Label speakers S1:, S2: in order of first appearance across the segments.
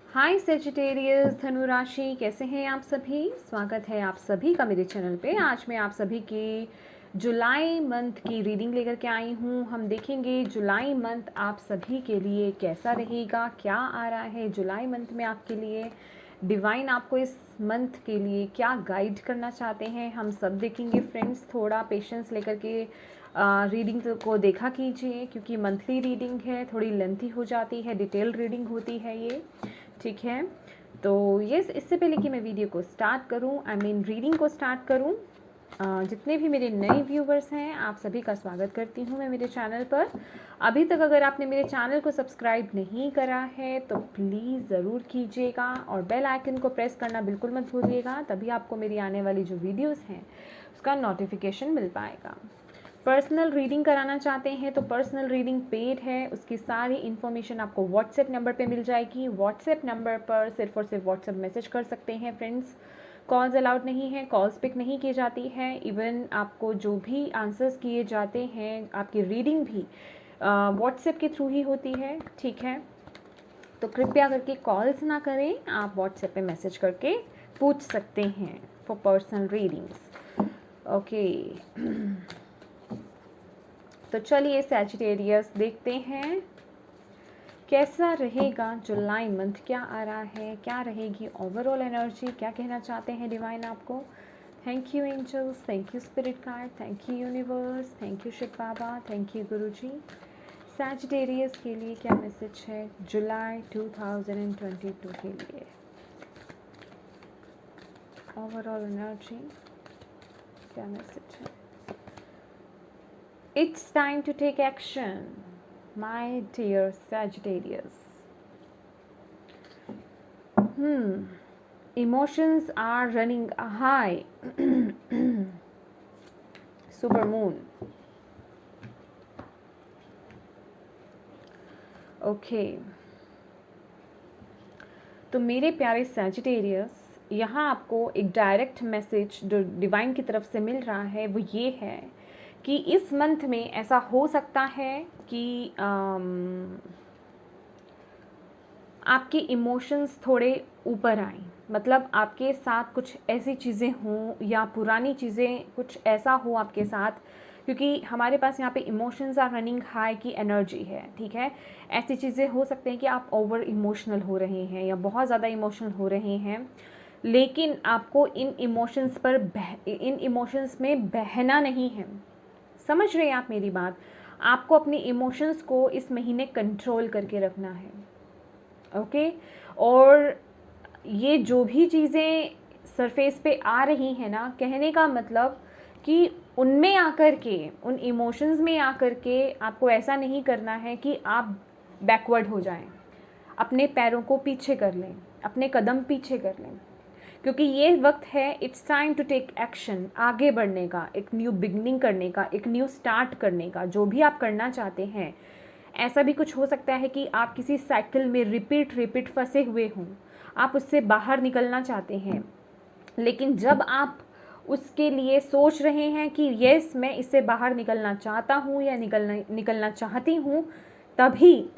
S1: हाय Sagittarius धनु राशि, कैसे हैं आप सभी। स्वागत है आप सभी का मेरे चैनल पे। आज मैं आप सभी की जुलाई मंथ की रीडिंग लेकर के आई हूँ। हम देखेंगे जुलाई मंथ आप सभी के लिए कैसा रहेगा, क्या आ रहा है जुलाई मंथ में आपके लिए। डिवाइन आपको इस मंथ के लिए क्या गाइड करना चाहते हैं, हम सब देखेंगे फ्रेंड्स। थोड़ा पेशेंस लेकर के रीडिंग को देखा कीजिए, क्योंकि मंथली रीडिंग है, थोड़ी लेंथी हो जाती है, डिटेल रीडिंग होती है ये, ठीक है। तो ये इससे पहले कि मैं वीडियो को स्टार्ट करूं, रीडिंग को स्टार्ट करूं, जितने भी मेरे नए व्यूवर्स हैं आप सभी का स्वागत करती हूं मैं मेरे चैनल पर। अभी तक अगर आपने मेरे चैनल को सब्सक्राइब नहीं करा है तो प्लीज़ ज़रूर कीजिएगा और बेल आइकन को प्रेस करना बिल्कुल मत भूलिएगा, तभी आपको मेरी आने वाली जो वीडियोस हैं उसका नोटिफिकेशन मिल पाएगा। पर्सनल रीडिंग कराना चाहते हैं तो पर्सनल रीडिंग पेड है, उसकी सारी इन्फॉर्मेशन आपको व्हाट्सएप नंबर पे मिल जाएगी। व्हाट्सएप नंबर पर सिर्फ और सिर्फ व्हाट्सएप मैसेज कर सकते हैं फ्रेंड्स। कॉल्स अलाउड नहीं है, कॉल्स पिक नहीं की जाती है। इवन आपको जो भी आंसर्स किए जाते हैं, आपकी रीडिंग भी व्हाट्सएप के थ्रू ही होती है, ठीक है। तो कृपया करके कॉल्स ना करें, आप व्हाट्सएप पे मैसेज करके पूछ सकते हैं फॉर पर्सनल रीडिंग्स, ओके। तो चलिए सैजिटेरियस देखते हैं कैसा रहेगा जुलाई मंथ, क्या आ रहा है, क्या रहेगी ओवरऑल एनर्जी, क्या कहना चाहते हैं डिवाइन आपको। Thank you angels, thank you spirit guide, thank you universe, thank you Shiv Baba, thank you guruji. Sagittarius के लिए क्या मैसेज है जुलाई 2022 के लिए, ओवरऑल एनर्जी क्या मैसेज है। It's time to take action, my dear Sagittarius. Emotions are running high. Super moon. Okay. तो मेरे प्यारे सैजिटेरियस, यहाँ आपको एक डायरेक्ट मैसेज जो डिवाइन की तरफ से मिल रहा है वो ये है कि इस मंथ में ऐसा हो सकता है कि आपके इमोशंस थोड़े ऊपर आएँ। मतलब आपके साथ कुछ ऐसी चीज़ें हों या पुरानी चीज़ें कुछ ऐसा हो आपके साथ, क्योंकि हमारे पास यहाँ पे इमोशंस आर रनिंग हाई की एनर्जी है, ठीक है। ऐसी चीज़ें हो सकते हैं कि आप ओवर इमोशनल हो रहे हैं या बहुत ज़्यादा इमोशनल हो रहे हैं, लेकिन आपको इन इमोशंस में बहना नहीं है। समझ रहे हैं आप मेरी बात। आपको अपने इमोशंस को इस महीने कंट्रोल करके रखना है, ओके। और ये जो भी चीज़ें सरफेस पे आ रही हैं ना, कहने का मतलब कि उनमें आकर के, उन इमोशंस में आकर के आपको ऐसा नहीं करना है कि आप बैकवर्ड हो जाएं, अपने पैरों को पीछे कर लें, अपने कदम पीछे कर लें, क्योंकि ये वक्त है, it's time to take action, आगे बढ़ने का, एक न्यू बिगनिंग करने का, एक न्यू स्टार्ट करने का, जो भी आप करना चाहते हैं। ऐसा भी कुछ हो सकता है कि आप किसी साइकिल में रिपीट फंसे हुए हों, आप उससे बाहर निकलना चाहते हैं, लेकिन जब आप उसके लिए सोच रहे हैं कि यस मैं इससे बाहर निकलना चाहता हूँ या निकलना चाहती हूँ, तभी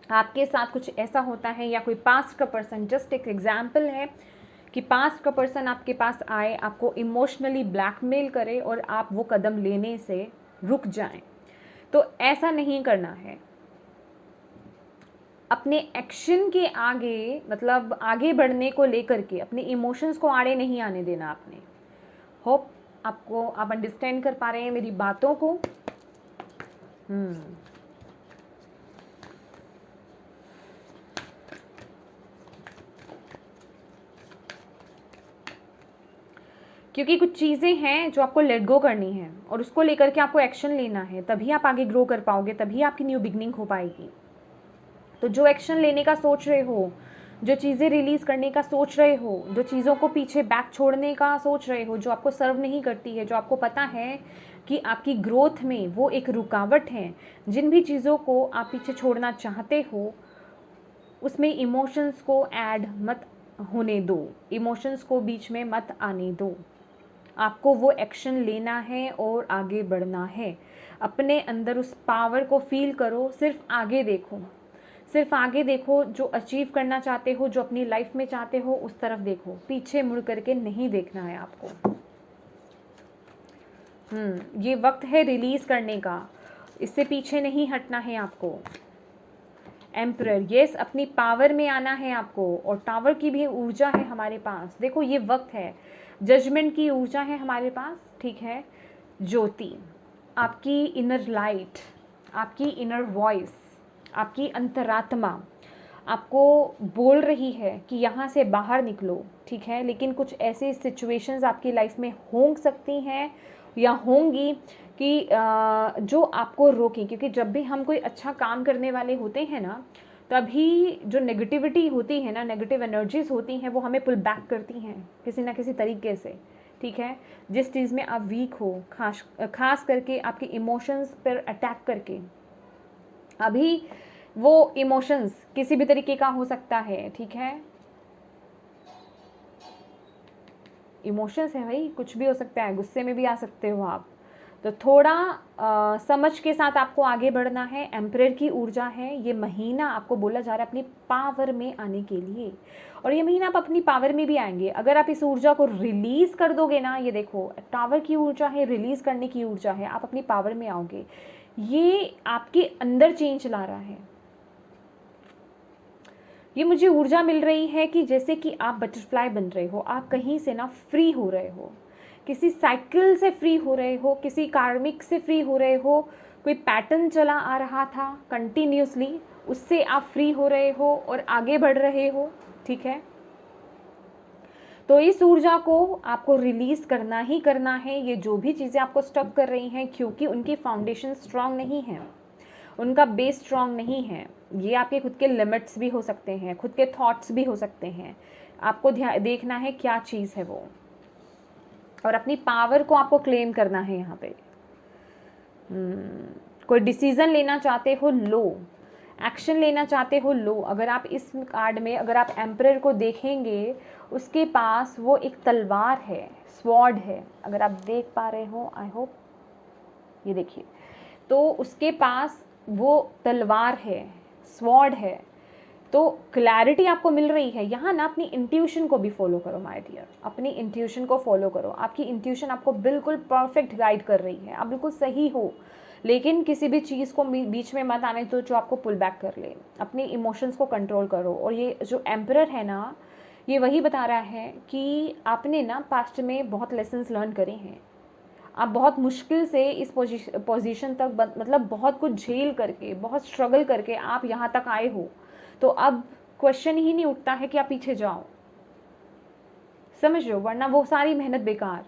S1: आपके साथ कुछ ऐसा होता है या कोई पास्ट का पर्सन, जस्ट एक एग्जाम्पल है कि पास्ट का पर्सन आपके पास आए, आपको इमोशनली ब्लैकमेल करे और आप वो कदम लेने से रुक जाएं। तो ऐसा नहीं करना है। अपने एक्शन के आगे, मतलब आगे बढ़ने को लेकर के अपने इमोशंस को आड़े नहीं आने देना आपने। होप आप अंडरस्टैंड कर पा रहे हैं मेरी बातों को। क्योंकि कुछ चीज़ें हैं जो आपको लेट गो करनी है और उसको लेकर के आपको एक्शन लेना है, तभी आप आगे ग्रो कर पाओगे, तभी आपकी न्यू बिगनिंग हो पाएगी। तो जो एक्शन लेने का सोच रहे हो, जो चीज़ें रिलीज़ करने का सोच रहे हो, जो चीज़ों को पीछे बैक छोड़ने का सोच रहे हो, जो आपको सर्व नहीं करती है, जो आपको पता है कि आपकी ग्रोथ में वो एक रुकावट है, जिन भी चीज़ों को आप पीछे छोड़ना चाहते हो, उसमें इमोशंस को ऐड मत होने दो, इमोशंस को बीच में मत आने दो। आपको वो एक्शन लेना है और आगे बढ़ना है। अपने अंदर उस पावर को फील करो, सिर्फ आगे देखो, सिर्फ आगे देखो, जो अचीव करना चाहते हो, जो अपनी लाइफ में चाहते हो उस तरफ देखो, पीछे मुड़ करके नहीं देखना है आपको। ये वक्त है रिलीज करने का, इससे पीछे नहीं हटना है आपको। एम्परर, यस, अपनी पावर में आना है आपको, और टावर की भी ऊर्जा है हमारे पास। देखो ये वक्त है, जजमेंट की ऊर्जा है हमारे पास, ठीक है। ज्योति, आपकी इनर लाइट, आपकी इनर वॉइस, आपकी अंतरात्मा आपको बोल रही है कि यहाँ से बाहर निकलो, ठीक है। लेकिन कुछ ऐसे सिचुएशंस आपकी लाइफ में हो सकती हैं या होंगी कि जो आपको रोकें, क्योंकि जब भी हम कोई अच्छा काम करने वाले होते हैं ना, तभी जो नेगेटिविटी होती है ना, नेगेटिव एनर्जीज होती हैं, वो हमें पुल बैक करती हैं किसी ना किसी तरीके से, ठीक है। जिस चीज़ में आप वीक हो, खास करके आपके इमोशंस पर अटैक करके, अभी वो इमोशंस किसी भी तरीके का हो सकता है, ठीक है। इमोशंस है भाई, कुछ भी हो सकता है, गुस्से में भी आ सकते हो आप। तो थोड़ा समझ के साथ आपको आगे बढ़ना है। एम्परर की ऊर्जा है, ये महीना आपको बोला जा रहा है अपनी पावर में आने के लिए, और ये महीना आप अपनी पावर में भी आएंगे अगर आप इस ऊर्जा को रिलीज कर दोगे ना। ये देखो, टावर की ऊर्जा है, रिलीज करने की ऊर्जा है, आप अपनी पावर में आओगे। ये आपके अंदर चेंज ला रहा है। ये मुझे ऊर्जा मिल रही है कि जैसे कि आप बटरफ्लाई बन रहे हो, आप कहीं से ना फ्री हो रहे हो, किसी साइकिल से फ्री हो रहे हो, किसी कार्मिक से फ्री हो रहे हो, कोई पैटर्न चला आ रहा था कंटिन्यूसली, उससे आप फ्री हो रहे हो और आगे बढ़ रहे हो, ठीक है। तो इस ऊर्जा को आपको रिलीज करना ही करना है। ये जो भी चीज़ें आपको स्टॉप कर रही हैं, क्योंकि उनकी फाउंडेशन स्ट्रांग नहीं है, उनका बेस स्ट्रांग नहीं है। ये आपके खुद के लिमिट्स भी हो सकते हैं, खुद के थॉट्स भी हो सकते हैं। आपको देखना है क्या चीज़ है वो, और अपनी पावर को आपको क्लेम करना है यहाँ पे। कोई डिसीजन लेना चाहते हो, लो। एक्शन लेना चाहते हो, लो। अगर आप इस कार्ड में, अगर आप एम्परर को देखेंगे, उसके पास वो एक तलवार है, स्वॉर्ड है, अगर आप देख पा रहे हो, आई होप, ये देखिए। तो उसके पास वो तलवार है, स्वॉर्ड है। तो क्लैरिटी आपको मिल रही है यहाँ ना। अपनी इंट्यूशन को भी फॉलो करो माय डियर, अपनी इंट्यूशन को फॉलो करो। आपकी इंट्यूशन आपको बिल्कुल परफेक्ट गाइड कर रही है, आप बिल्कुल सही हो। लेकिन किसी भी चीज़ को बीच में मत आने दो जो आपको पुल बैक कर ले। अपने इमोशंस को कंट्रोल करो। और ये जो एम्परर है ना, ये वही बता रहा है कि आपने ना पास्ट में बहुत लेसन्स लर्न करे हैं। आप बहुत मुश्किल से इस पोजीशन तक, मतलब बहुत कुछ झेल करके, बहुत स्ट्रगल करके आप यहाँ तक आए हो। तो अब क्वेश्चन ही नहीं उठता है कि आप पीछे जाओ, समझ लो, वरना वो सारी मेहनत बेकार।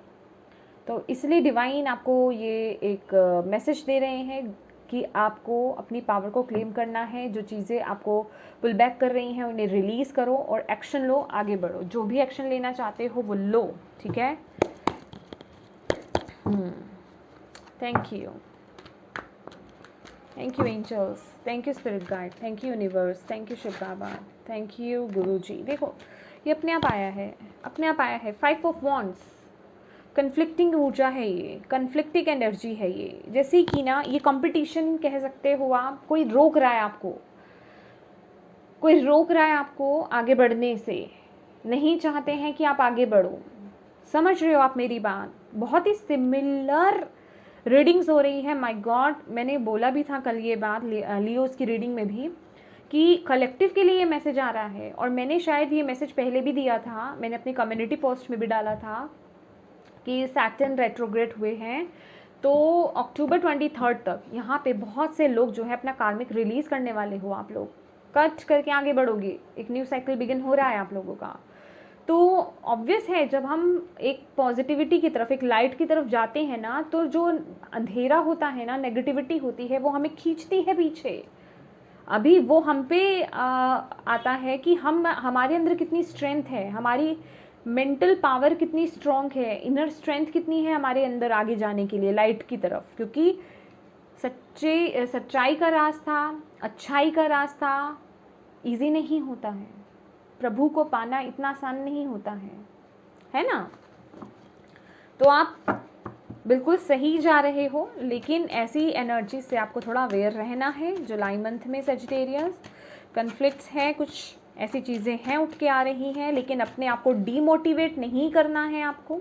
S1: तो इसलिए डिवाइन आपको ये एक मैसेज दे रहे हैं कि आपको अपनी पावर को क्लेम करना है। जो चीज़ें आपको पुल बैक कर रही हैं उन्हें रिलीज़ करो और एक्शन लो, आगे बढ़ो। जो भी एक्शन लेना चाहते हो वो लो, ठीक है। Thank you, thank you angels, thank you spirit guide, thank you universe, thank you Shiv Baba, thank you गुरु जी। देखो ये अपने आप आया है, अपने आप आया है। 5 ऑफ वॉन्ड्स, कन्फ्लिक्टिंग ऊर्जा है ये, कन्फ्लिक्टिंग एनर्जी है ये। जैसे कि ना ये कंपटीशन कह सकते हो आप, कोई रोक रहा है आपको, कोई रोक रहा है आपको आगे बढ़ने से, नहीं चाहते हैं कि आप आगे बढ़ो। समझ रहे हो आप मेरी बात? बहुत ही सिमिलर रीडिंग्स हो रही है। माय गॉड, मैंने बोला भी था कल ये बात लियोस की रीडिंग में भी कि कलेक्टिव के लिए ये मैसेज आ रहा है। और मैंने शायद ये मैसेज पहले भी दिया था, मैंने अपनी कम्युनिटी पोस्ट में भी डाला था कि सैटर्न रेट्रोग्रेड हुए हैं। तो अक्टूबर 23 तक यहाँ पे बहुत से लोग जो है अपना कार्मिक रिलीज़ करने वाले हो। आप लोग कट करके आगे बढ़ोगे, एक न्यू साइकिल बिगिन हो रहा है आप लोगों का। तो ऑब्वियस है, जब हम एक पॉजिटिविटी की तरफ, एक लाइट की तरफ जाते हैं ना, तो जो अंधेरा होता है ना, नेगेटिविटी होती है, वो हमें खींचती है पीछे। अभी वो हम पे आता है कि हमारे अंदर कितनी स्ट्रेंथ है, हमारी मेंटल पावर कितनी स्ट्रॉन्ग है, इनर स्ट्रेंथ कितनी है हमारे अंदर आगे जाने के लिए लाइट की तरफ। क्योंकि सच्चाई का रास्ता, अच्छाई का रास्ता इजी नहीं होता है। प्रभु को पाना इतना आसान नहीं होता है ना। तो आप बिल्कुल सही जा रहे हो, लेकिन ऐसी एनर्जी से आपको थोड़ा अवेयर रहना है जुलाई मंथ में सजिटेरियस। कन्फ्लिक्ट्स हैं, कुछ ऐसी चीज़ें हैं उठ के आ रही हैं, लेकिन अपने आप को डीमोटिवेट नहीं करना है आपको।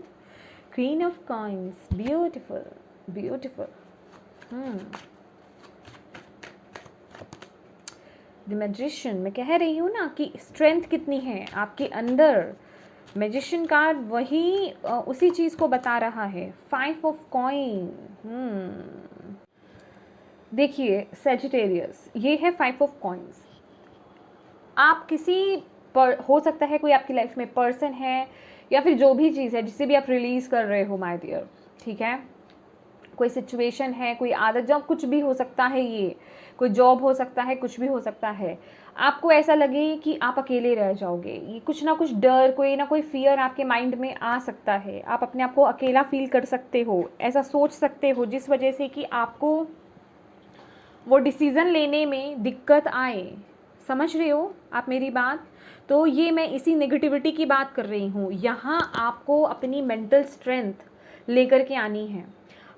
S1: Queen of coins, beautiful beautiful. The magician, मैं कह रही हूँ ना कि स्ट्रेंथ कितनी है आपके अंदर। मैजिशियन कार्ड वही उसी चीज़ को बता रहा है। 5 ऑफ कॉइन। देखिए सेजिटेरियस, ये है 5 ऑफ कॉइन्स। आप किसी पर, हो सकता है कोई आपकी लाइफ में पर्सन है या फिर जो भी चीज़ है जिसे भी आप रिलीज़ कर रहे हो माय डियर, ठीक है। कोई सिचुएशन है, कोई आदत, जब कुछ भी हो सकता है, ये कोई जॉब हो सकता है, कुछ भी हो सकता है। आपको ऐसा लगे कि आप अकेले रह जाओगे, ये कुछ ना कुछ डर, कोई ना कोई फियर आपके माइंड में आ सकता है। आप अपने आप को अकेला फील कर सकते हो, ऐसा सोच सकते हो, जिस वजह से कि आपको वो डिसीज़न लेने में दिक्कत आए। समझ रहे हो आप मेरी बात? तो ये मैं इसी नेगेटिविटी की बात कर रही हूँ। यहाँ आपको अपनी मेंटल स्ट्रेंथ लेकर के आनी है।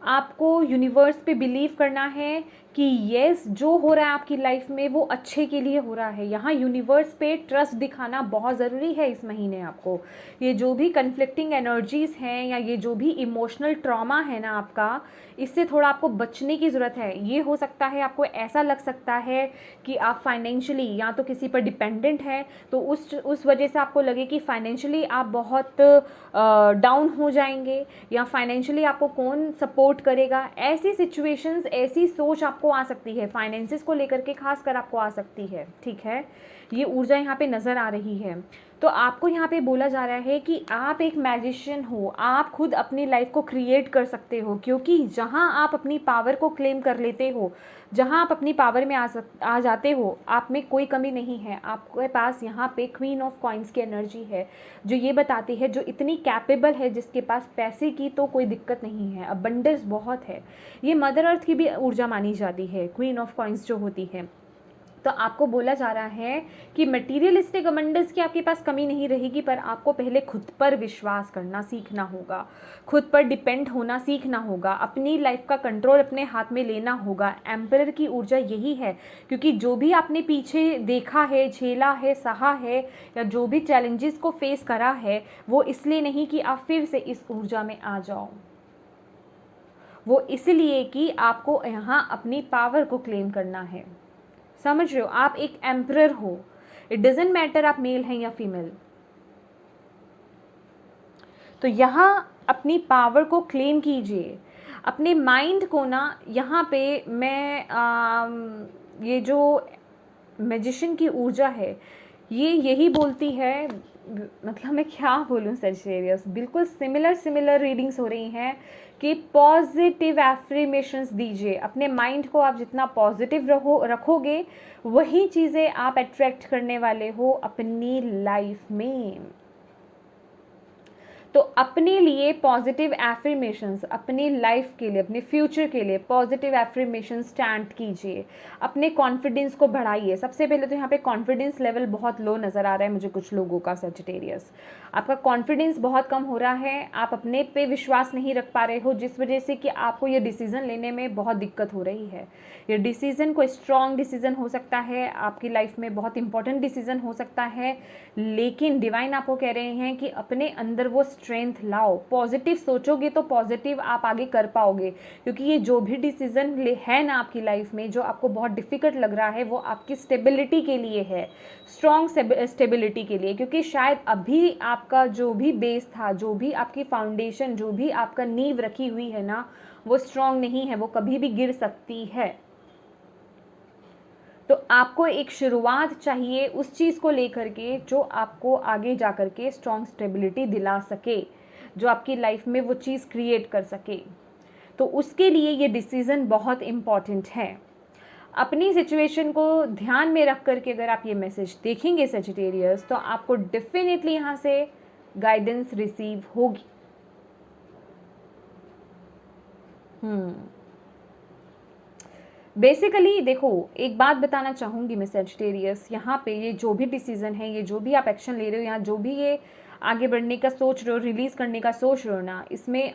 S1: आपको यूनिवर्स पे बिलीव करना है कि येस, जो हो रहा है आपकी लाइफ में वो अच्छे के लिए हो रहा है। यहाँ यूनिवर्स पे ट्रस्ट दिखाना बहुत ज़रूरी है इस महीने आपको। ये जो भी कन्फ्लिक्टिंग एनर्जीज़ हैं या ये जो भी इमोशनल ट्रॉमा है ना आपका, इससे थोड़ा आपको बचने की ज़रूरत है। ये हो सकता है आपको ऐसा लग सकता है कि आप फाइनेंशियली या तो किसी पर डिपेंडेंट है, तो उस वजह से आपको लगे कि फाइनेंशियली आप बहुत डाउन हो जाएंगे या फाइनेंशियली आपको कौन सपोर्ट करेगा। ऐसी सिचुएशंस, ऐसी सोच आपको आ सकती है, फाइनेंसेस को लेकर के खास कर आपको आ सकती है, ठीक है। ये ऊर्जा यहाँ पे नज़र आ रही है। तो आपको यहाँ पे बोला जा रहा है कि आप एक मैजिशियन हो, आप खुद अपनी लाइफ को क्रिएट कर सकते हो, क्योंकि जहाँ आप अपनी पावर को क्लेम कर लेते हो, जहाँ आप अपनी पावर में आ जाते हो, आप में कोई कमी नहीं है। आपके पास यहाँ पे क्वीन ऑफ कॉइन्स की एनर्जी है, जो ये बताती है, जो इतनी कैपेबल है, जिसके पास पैसे की तो कोई दिक्कत नहीं है, अबंडेंस बहुत है। ये मदर अर्थ की भी ऊर्जा मानी जाती है, क्वीन ऑफ कॉइन्स जो होती है। तो आपको बोला जा रहा है कि मटीरियलिस्टिक अबंडेंस की आपके पास कमी नहीं रहेगी, पर आपको पहले खुद पर विश्वास करना सीखना होगा, खुद पर डिपेंड होना सीखना होगा, अपनी लाइफ का कंट्रोल अपने हाथ में लेना होगा। एम्परर की ऊर्जा यही है, क्योंकि जो भी आपने पीछे देखा है, झेला है, सहा है, या जो भी चैलेंजेस को फेस करा है, वो इसलिए नहीं कि आप फिर से इस ऊर्जा में आ जाओ, वो इसलिए कि आपको यहाँ अपनी पावर को क्लेम करना है। समझ रहे हो? आप एक एम्परर हो। इट डजेंट मैटर आप मेल हैं या फीमेल। तो यहाँ अपनी पावर को क्लेम कीजिए, अपने माइंड को ना। यहाँ पे मैं ये जो मैजिशियन की ऊर्जा है, ये यही बोलती है, मतलब मैं क्या बोलूँ सेजिटेरियस, बिल्कुल सिमिलर रीडिंग्स हो रही हैं कि पॉजिटिव एफर्मेशंस दीजिए। अपने माइंड को आप जितना पॉजिटिव रखोगे, वही चीज़ें आप अट्रैक्ट करने वाले हो अपनी लाइफ में। तो अपने लिए पॉजिटिव एफर्मेशंस, अपनी लाइफ के लिए, अपने फ्यूचर के लिए पॉजिटिव एफर्मेशंस स्टैंड कीजिए, अपने कॉन्फिडेंस को बढ़ाइए। सबसे पहले तो यहाँ पे कॉन्फिडेंस लेवल बहुत लो नज़र आ रहा है मुझे कुछ लोगों का सेजिटेरियस। आपका कॉन्फिडेंस बहुत कम हो रहा है, आप अपने पे विश्वास नहीं रख पा रहे हो, जिस वजह से कि आपको ये डिसीज़न लेने में बहुत दिक्कत हो रही है। ये डिसीज़न कोई स्ट्रॉन्ग डिसीज़न हो सकता है, आपकी लाइफ में बहुत इंपॉर्टेंट डिसीज़न हो सकता है, लेकिन डिवाइन आपको कह रहे हैं कि अपने अंदर वो स्ट्रेंथ लाओ। पॉजिटिव सोचोगे तो पॉजिटिव आप आगे कर पाओगे, क्योंकि ये जो भी डिसीजन है ना आपकी लाइफ में, जो आपको बहुत डिफिकल्ट लग रहा है, वो आपकी स्टेबिलिटी के लिए है, स्ट्रॉन्ग स्टेबिलिटी के लिए। क्योंकि शायद अभी आपका जो भी बेस था, जो भी आपकी फाउंडेशन, जो भी आपका नींव रखी हुई है ना, वो स्ट्रॉन्ग नहीं है, वो कभी भी गिर सकती है। तो आपको एक शुरुआत चाहिए उस चीज़ को लेकर के जो आपको आगे जा कर के स्ट्रॉन्ग स्टेबिलिटी दिला सके, जो आपकी लाइफ में वो चीज़ क्रिएट कर सके। तो उसके लिए ये डिसीज़न बहुत इम्पॉर्टेंट है। अपनी सिचुएशन को ध्यान में रख करके अगर आप ये मैसेज देखेंगे सेजिटेरियस, तो आपको डेफिनेटली यहाँ से गाइडेंस रिसीव होगी। बेसिकली देखो, एक बात बताना चाहूँगी मैं सेजिटेरियस, यहाँ पे ये जो भी डिसीज़न है, ये जो भी आप एक्शन ले रहे हो, यहाँ जो भी ये आगे बढ़ने का सोच रहे हो, रिलीज़ करने का सोच रहे हो ना, इसमें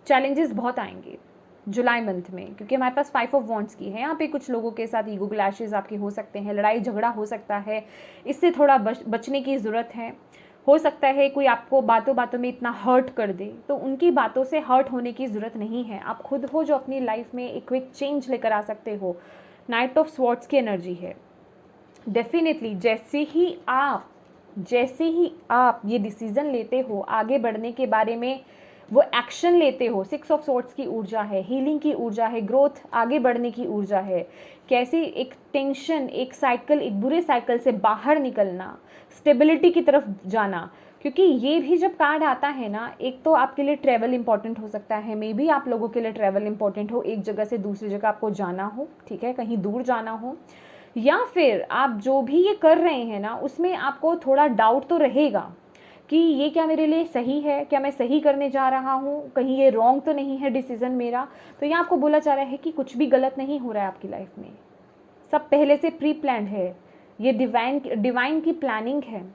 S1: चैलेंजेस बहुत आएंगे। जुलाई मंथ में, क्योंकि हमारे पास 5 ऑफ वॉन्ड्स की है। यहाँ पे कुछ लोगों के साथ ईगो क्लैशेस आपके हो सकते हैं, लड़ाई झगड़ा हो सकता है, इससे थोड़ा बचने की ज़रूरत है। हो सकता है कोई आपको बातों बातों में इतना हर्ट कर दे, तो उनकी बातों से हर्ट होने की ज़रूरत नहीं है। आप खुद हो जो अपनी लाइफ में एक क्विक चेंज लेकर आ सकते हो। नाइट ऑफ स्वॉर्ड्स की एनर्जी है। डेफिनेटली जैसे ही आप ये डिसीज़न लेते हो आगे बढ़ने के बारे में, वो एक्शन लेते हो, 6 ऑफ स्वॉर्ड्स की ऊर्जा है, हीलिंग की ऊर्जा है, ग्रोथ, आगे बढ़ने की ऊर्जा है। कैसी एक टेंशन, एक साइकिल, एक बुरे साइकिल से बाहर निकलना, स्टेबिलिटी की तरफ जाना। क्योंकि ये भी जब कार्ड आता है ना, एक तो आपके लिए ट्रैवल इंपॉर्टेंट हो सकता है, मे बी आप लोगों के लिए ट्रैवल इंपॉर्टेंट हो, एक जगह से दूसरी जगह आपको जाना हो, ठीक है, कहीं दूर जाना हो, या फिर आप जो भी ये कर रहे हैं ना उसमें आपको थोड़ा डाउट तो रहेगा कि ये क्या मेरे लिए सही है, क्या मैं सही करने जा रहा हूँ, कहीं ये रॉन्ग तो नहीं है डिसीज़न मेरा। तो ये आपको बोला जा रहा है कि कुछ भी गलत नहीं हो रहा है आपकी लाइफ में, सब पहले से प्री प्लान्ड है, ये डिवाइन की प्लानिंग है।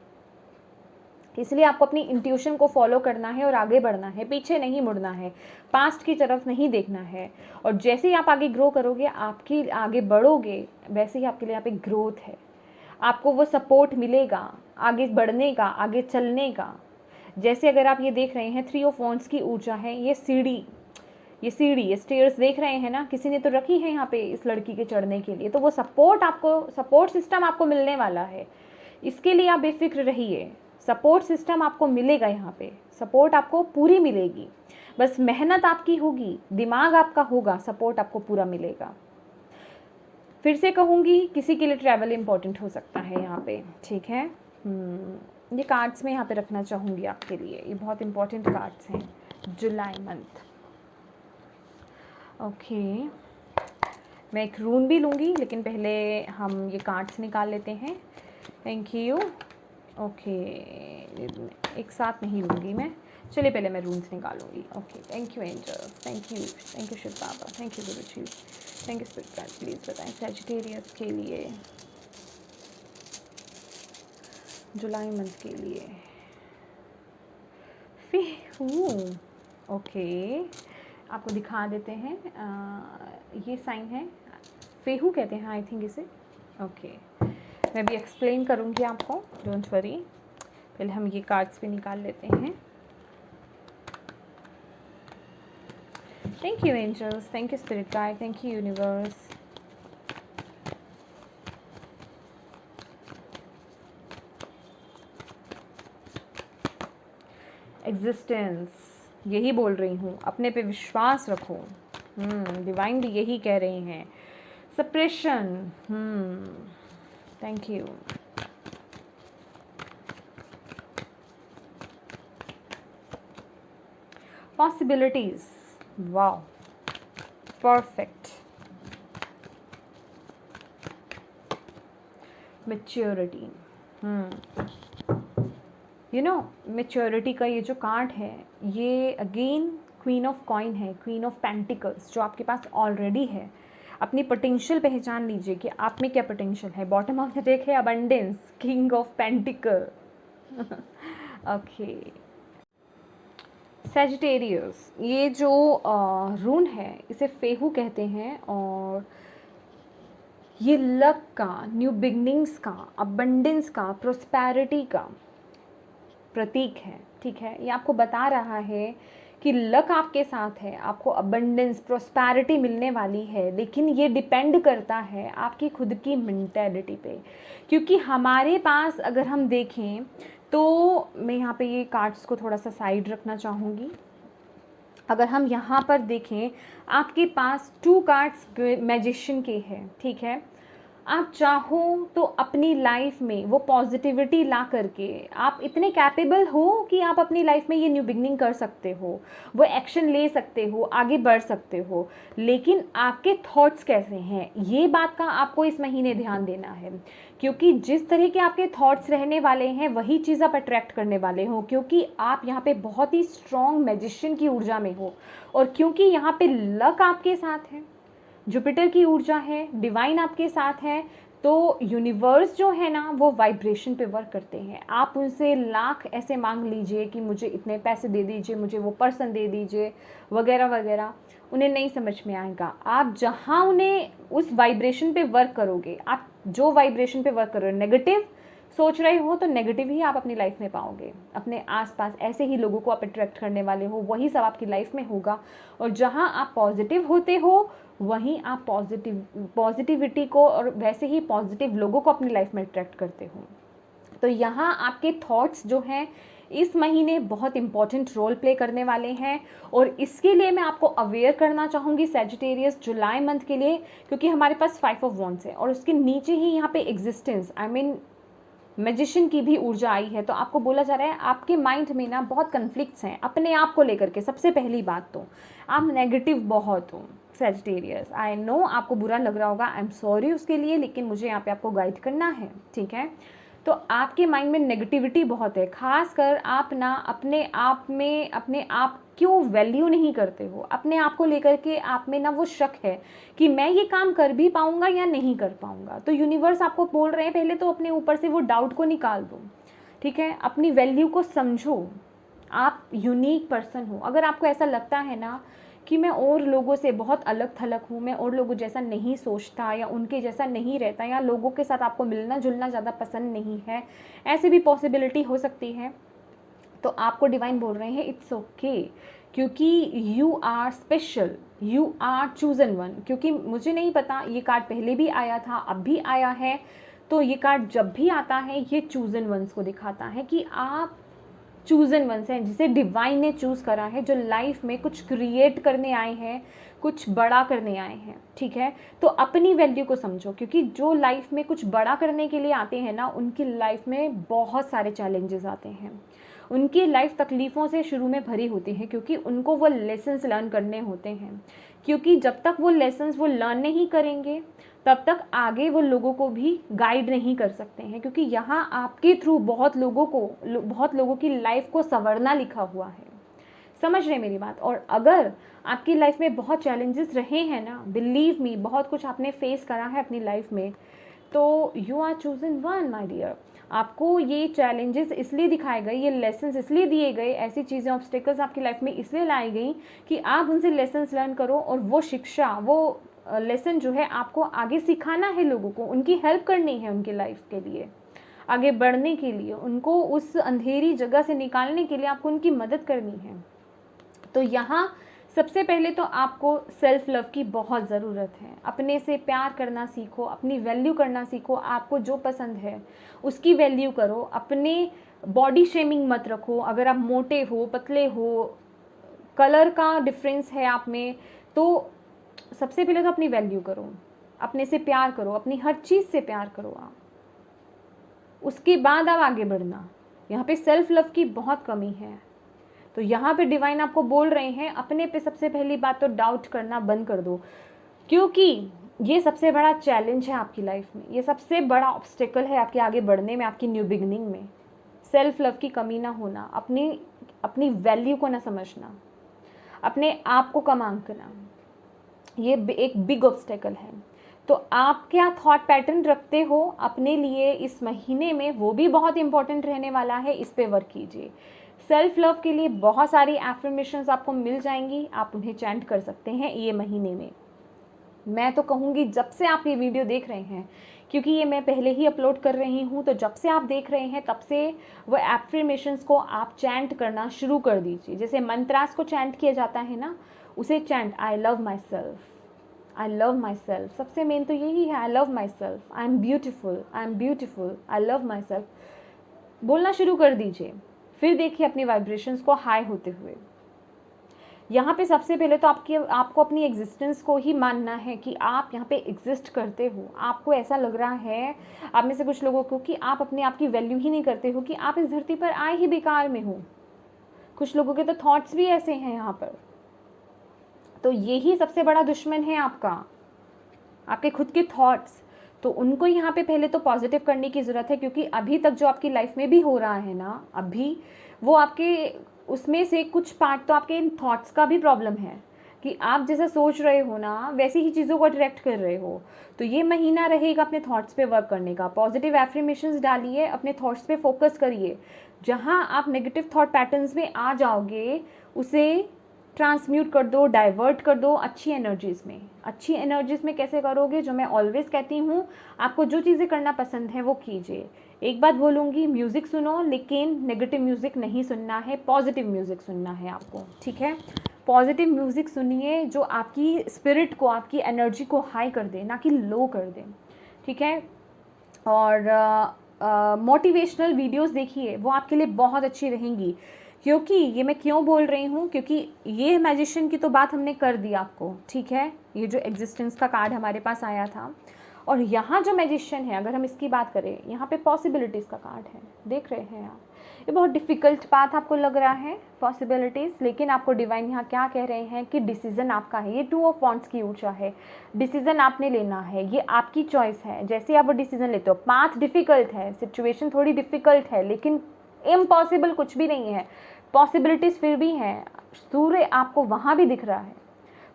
S1: इसलिए आपको अपनी इंट्यूशन को फॉलो करना है और आगे बढ़ना है, पीछे नहीं मुड़ना है, पास्ट की तरफ नहीं देखना है। और जैसे ही आप आगे ग्रो करोगे, आपकी आगे बढ़ोगे, वैसे ही आपके लिए यहाँ पे ग्रोथ है, आपको वो सपोर्ट मिलेगा आगे बढ़ने का, आगे चलने का। जैसे अगर आप ये देख रहे हैं 3 ऑफ वॉन्ड्स की ऊर्जा है, ये स्टेयर्स देख रहे हैं ना, किसी ने तो रखी है यहाँ पे इस लड़की के चढ़ने के लिए, तो वो सपोर्ट सिस्टम आपको मिलने वाला है। इसके लिए आप बेफिक्र रहिए, सपोर्ट सिस्टम आपको मिलेगा, यहाँ पे सपोर्ट आपको पूरी मिलेगी, बस मेहनत आपकी होगी, दिमाग आपका होगा, सपोर्ट आपको पूरा मिलेगा। फिर से कहूँगी, किसी के लिए ट्रैवल इंपॉर्टेंट हो सकता है यहाँ पे, ठीक है। ये कार्ड्स मैं यहाँ पे रखना चाहूँगी आपके लिए, ये बहुत इंपॉर्टेंट कार्ड्स हैं जुलाई मंथ। ओके, मैं एक रून भी लूँगी, लेकिन पहले हम ये कार्ड्स निकाल लेते हैं। Thank you. ओके, एक साथ नहीं लूँगी मैं, चलिए पहले मैं रून्स निकालूंगी। Okay, thank you angel, thank you Shiv Baba, thank you Guru ji, thank you spirit guide. Please बताएं सैजिटेरियस के लिए, जुलाई मंथ के लिए। ओके, आपको दिखा देते हैं, ये साइन है, फेहू कहते हैं आई थिंक इसे। ओके, मैं भी एक्सप्लेन करूँगी आपको, डोंट वरी। पहले हम ये कार्ड्स भी निकाल लेते हैं। Thank you angels, thank you spirit guide, thank you universe. Existence, यही बोल रही हूँ, अपने पे विश्वास रखो। डिवाइन भी यही कह रहे हैं। Suppression, thank you. Possibilities, wow, perfect. Maturity, maturity का ये जो कार्ड है, ये अगेन क्वीन ऑफ कॉइन है, क्वीन ऑफ पेंटिकल्स, जो आपके पास ऑलरेडी है। अपनी पोटेंशियल पहचान लीजिए कि आप में क्या पोटेंशियल है। बॉटम ऑफ द डेक है abundance, king of pentacle. Okay, Sagittarius, ये जो रून है इसे फेहू कहते हैं, और ये लक का, न्यू बिगनिंग्स का, अबंडेंस का, प्रोस्पैरिटी का प्रतीक है, ठीक है। ये आपको बता रहा है कि लक आपके साथ है, आपको अबंडेंस, प्रोस्पैरिटी मिलने वाली है, लेकिन ये डिपेंड करता है आपकी खुद की मेंटेलिटी पे। क्योंकि हमारे पास अगर हम देखें तो, मैं यहाँ पे ये कार्ड्स को थोड़ा सा साइड रखना चाहूँगी। अगर हम यहाँ पर देखें, आपके पास 2 कार्ड्स मैजिशियन के हैं, ठीक है। आप चाहो तो अपनी लाइफ में वो पॉजिटिविटी ला करके आप इतने कैपेबल हो कि आप अपनी लाइफ में ये न्यू बिगनिंग कर सकते हो, वो एक्शन ले सकते हो, आगे बढ़ सकते हो। लेकिन आपके थॉट्स कैसे हैं, ये बात का आपको इस महीने ध्यान देना है। क्योंकि जिस तरह के आपके थॉट्स रहने वाले हैं, वही चीज़ आप अट्रैक्ट करने वाले हो। क्योंकि आप यहाँ पे बहुत ही स्ट्रॉन्ग मैजिशियन की ऊर्जा में हो, और क्योंकि यहाँ पे लक आपके साथ है, जुपिटर की ऊर्जा है, डिवाइन आपके साथ है, तो यूनिवर्स जो है ना वो वाइब्रेशन पे वर्क करते हैं। आप उनसे लाख ऐसे मांग लीजिए कि मुझे इतने पैसे दे दीजिए, मुझे वो पर्सन दे दीजिए वगैरह वगैरह, उन्हें नहीं समझ में आएगा। आप जहाँ उन्हें उस वाइब्रेशन पे वर्क करोगे, आप जो वाइब्रेशन पे वर्क कर रहे हो, नेगेटिव सोच रहे हो तो नेगेटिव ही आप अपनी लाइफ में पाओगे। अपने आसपास ऐसे ही लोगों को आप अट्रैक्ट करने वाले हो, वही सब आपकी लाइफ में होगा। और जहाँ आप पॉजिटिव होते हो वहीं आप पॉजिटिविटी को और वैसे ही पॉजिटिव लोगों को अपनी लाइफ में अट्रैक्ट करते हो। तो यहाँ आपके थॉट्स जो हैं इस महीने बहुत इंपॉर्टेंट रोल प्ले करने वाले हैं। और इसके लिए मैं आपको अवेयर करना चाहूँगी सैजिटेरियस जुलाई मंथ के लिए, क्योंकि हमारे पास 5 ऑफ वॉन्ड्स है और उसके नीचे ही यहाँ पे एग्जिस्टेंस, आई मीन मैजिशियन की भी ऊर्जा आई है। तो आपको बोला जा रहा है आपके माइंड में ना बहुत कन्फ्लिक्ट्स हैं अपने आप को लेकर के। सबसे पहली बात तो आप नेगेटिव बहुत हो सैजिटेरियस। आई नो आपको बुरा लग रहा होगा, आई एम सॉरी उसके लिए, लेकिन मुझे यहाँ पे आपको गाइड करना है, ठीक है। तो आपके माइंड में नेगेटिविटी बहुत है, खासकर आप ना अपने आप में अपने आप क्यों वैल्यू नहीं करते हो। अपने आप को लेकर के आप में ना वो शक है कि मैं ये काम कर भी पाऊंगा या नहीं कर पाऊंगा। तो यूनिवर्स आपको बोल रहे हैं पहले तो अपने ऊपर से वो डाउट को निकाल दो, ठीक है। अपनी वैल्यू को समझो, आप यूनिक पर्सन हो। अगर आपको ऐसा लगता है ना कि मैं और लोगों से बहुत अलग थलग हूँ, मैं और लोगों जैसा नहीं सोचता या उनके जैसा नहीं रहता, या लोगों के साथ आपको मिलना जुलना ज़्यादा पसंद नहीं है, ऐसी भी पॉसिबिलिटी हो सकती है, तो आपको डिवाइन बोल रहे हैं इट्स ओके, क्योंकि you are special, you are chosen one. क्योंकि मुझे नहीं पता, ये कार्ड पहले भी आया था, अब भी आया है, तो ये कार्ड जब भी आता है ये चूजन वंस को दिखाता है कि आप चूजन वंस हैं, जिसे डिवाइन ने चूज़ करा है, जो लाइफ में कुछ क्रिएट करने आए हैं, कुछ बड़ा करने आए हैं, ठीक है। तो अपनी वैल्यू को समझो, क्योंकि जो लाइफ में कुछ बड़ा करने के लिए आते हैं ना, उनकी लाइफ में बहुत सारे चैलेंजेस आते हैं। उनकी लाइफ तकलीफ़ों से शुरू में भरी होती है, क्योंकि उनको वो लेसन्स लर्न करने होते हैं। क्योंकि जब तक वो लेसन्स वो लर्न नहीं करेंगे तब तक आगे वो लोगों को भी गाइड नहीं कर सकते हैं, क्योंकि यहाँ आपके थ्रू बहुत लोगों की लाइफ को संवरना लिखा हुआ है। समझ रहे मेरी बात। और अगर आपकी लाइफ में बहुत चैलेंजेस रहे हैं ना, बिलीव मी, बहुत कुछ आपने फेस करा है अपनी लाइफ में, तो you are chosen one my dear. आपको ये चैलेंजेस इसलिए दिखाए गए, ये लेसन्स इसलिए दिए गए, ऐसी चीज़ें ऑब्स्टेकल्स आपकी लाइफ में इसलिए लाई गई कि आप उनसे लेसन्स लर्न करो, और वो शिक्षा, वो लेसन जो है आपको आगे सिखाना है लोगों को, उनकी हेल्प करनी है, उनकी लाइफ के लिए आगे बढ़ने के लिए, उनको उस अंधेरी जगह से निकालने के लिए आपको उनकी मदद करनी है। तो यहाँ सबसे पहले तो आपको सेल्फ लव की बहुत ज़रूरत है। अपने से प्यार करना सीखो, अपनी वैल्यू करना सीखो, आपको जो पसंद है उसकी वैल्यू करो। अपने बॉडी शेमिंग मत रखो। अगर आप मोटे हो, पतले हो, कलर का डिफरेंस है आप में, तो सबसे पहले तो अपनी वैल्यू करो, अपने से प्यार करो, अपनी हर चीज़ से प्यार करो आप, उसके बाद आप आगे बढ़ना। यहाँ पे सेल्फ लव की बहुत कमी है। तो यहाँ पे डिवाइन आपको बोल रहे हैं अपने पे सबसे पहली बात तो डाउट करना बंद कर दो, क्योंकि ये सबसे बड़ा चैलेंज है आपकी लाइफ में, ये सबसे बड़ा ऑब्स्टेकल है आपके आगे बढ़ने में, आपकी न्यू बिगनिंग में। सेल्फ लव की कमी ना होना, अपनी वैल्यू को ना समझना, अपने आप को कम आंकना, ये एक बिग ऑब्स्टेकल है। तो आप क्या थॉट पैटर्न रखते हो अपने लिए इस महीने में, वो भी बहुत इंपॉर्टेंट रहने वाला है, इस पे वर्क कीजिए। सेल्फ लव के लिए बहुत सारी एफर्मेशंस आपको मिल जाएंगी, आप उन्हें चैंट कर सकते हैं ये महीने में। मैं तो कहूँगी जब से आप ये वीडियो देख रहे हैं, क्योंकि ये मैं पहले ही अपलोड कर रही हूँ, तो जब से आप देख रहे हैं तब से वो एफर्मेशंस को आप चैंट करना शुरू कर दीजिए। जैसे मंत्रास को चैंट किया जाता है ना, उसे chant, I love my self, I love my self. सबसे मेन तो यही है, I love my self, I am beautiful, I am beautiful, I love my self बोलना शुरू कर दीजिए। फिर देखिए अपनी वाइब्रेशंस को हाई होते हुए। यहाँ पे सबसे पहले तो आपको अपनी एग्जिस्टेंस को ही मानना है कि आप यहाँ पे एग्जिस्ट करते हो। आपको ऐसा लग रहा है आप में से कुछ लोगों को कि आप अपने आप की वैल्यू ही नहीं करते हो, कि आप इस धरती पर आए ही बेकार में हो। कुछ लोगों के तो थॉट्स भी ऐसे हैं यहाँ पर। तो यही सबसे बड़ा दुश्मन है आपका, आपके खुद के थॉट्स। तो उनको यहाँ पे पहले तो पॉजिटिव करने की ज़रूरत है, क्योंकि अभी तक जो आपकी लाइफ में भी हो रहा है ना, अभी वो आपके उसमें से कुछ पार्ट तो आपके इन थॉट्स का भी प्रॉब्लम है। कि आप जैसा सोच रहे हो ना वैसी ही चीज़ों को अट्रैक्ट कर रहे हो। तो ये महीना रहेगा अपने थॉट्स पे वर्क करने का। पॉजिटिव एफर्मेशंस डालिए, अपने थॉट्स पे फोकस करिए। जहाँ आप नेगेटिव थॉट पैटर्न्स में आ जाओगे उसे ट्रांसम्यूट कर दो, डाइवर्ट कर दो अच्छी एनर्जीज़ में। अच्छी एनर्जीज़ में कैसे करोगे? जो मैं ऑलवेज कहती हूँ, आपको जो चीज़ें करना पसंद है वो कीजिए। एक बात बोलूँगी, म्यूज़िक सुनो लेकिन नेगेटिव म्यूज़िक नहीं सुनना है, पॉजिटिव म्यूज़िक सुनना है आपको, ठीक है? पॉजिटिव म्यूज़िक सुनिए जो आपकी स्पिरिट को, आपकी एनर्जी को हाई कर दे, ना कि लो कर दे, ठीक है? और मोटिवेशनल वीडियोस देखिए, वो आपके लिए बहुत अच्छी रहेंगी। क्योंकि ये मैं क्यों बोल रही हूँ, क्योंकि ये मैजिशियन की तो बात हमने कर दी आपको, ठीक है? ये जो एग्जिस्टेंस का कार्ड हमारे पास आया था, और यहाँ जो मैजिशियन है, अगर हम इसकी बात करें, यहाँ पे पॉसिबिलिटीज़ का कार्ड है, देख रहे हैं आप? ये बहुत डिफ़िकल्ट पाथ आपको लग रहा है, पॉसिबिलिटीज़, लेकिन आपको डिवाइन यहाँ क्या कह रहे हैं कि डिसीज़न आपका है। ये 2 ऑफ वांड्स की ऊर्जा है, डिसीज़न आपने लेना है, ये आपकी चॉइस है। जैसे आप वो डिसीज़न लेते हो, पाथ डिफ़िकल्ट है, सिचुएशन थोड़ी डिफ़िकल्ट है, लेकिन इम्पॉसिबल कुछ भी नहीं है, पॉसिबिलिटीज़ फिर भी हैं। सूर्य आपको वहाँ भी दिख रहा है,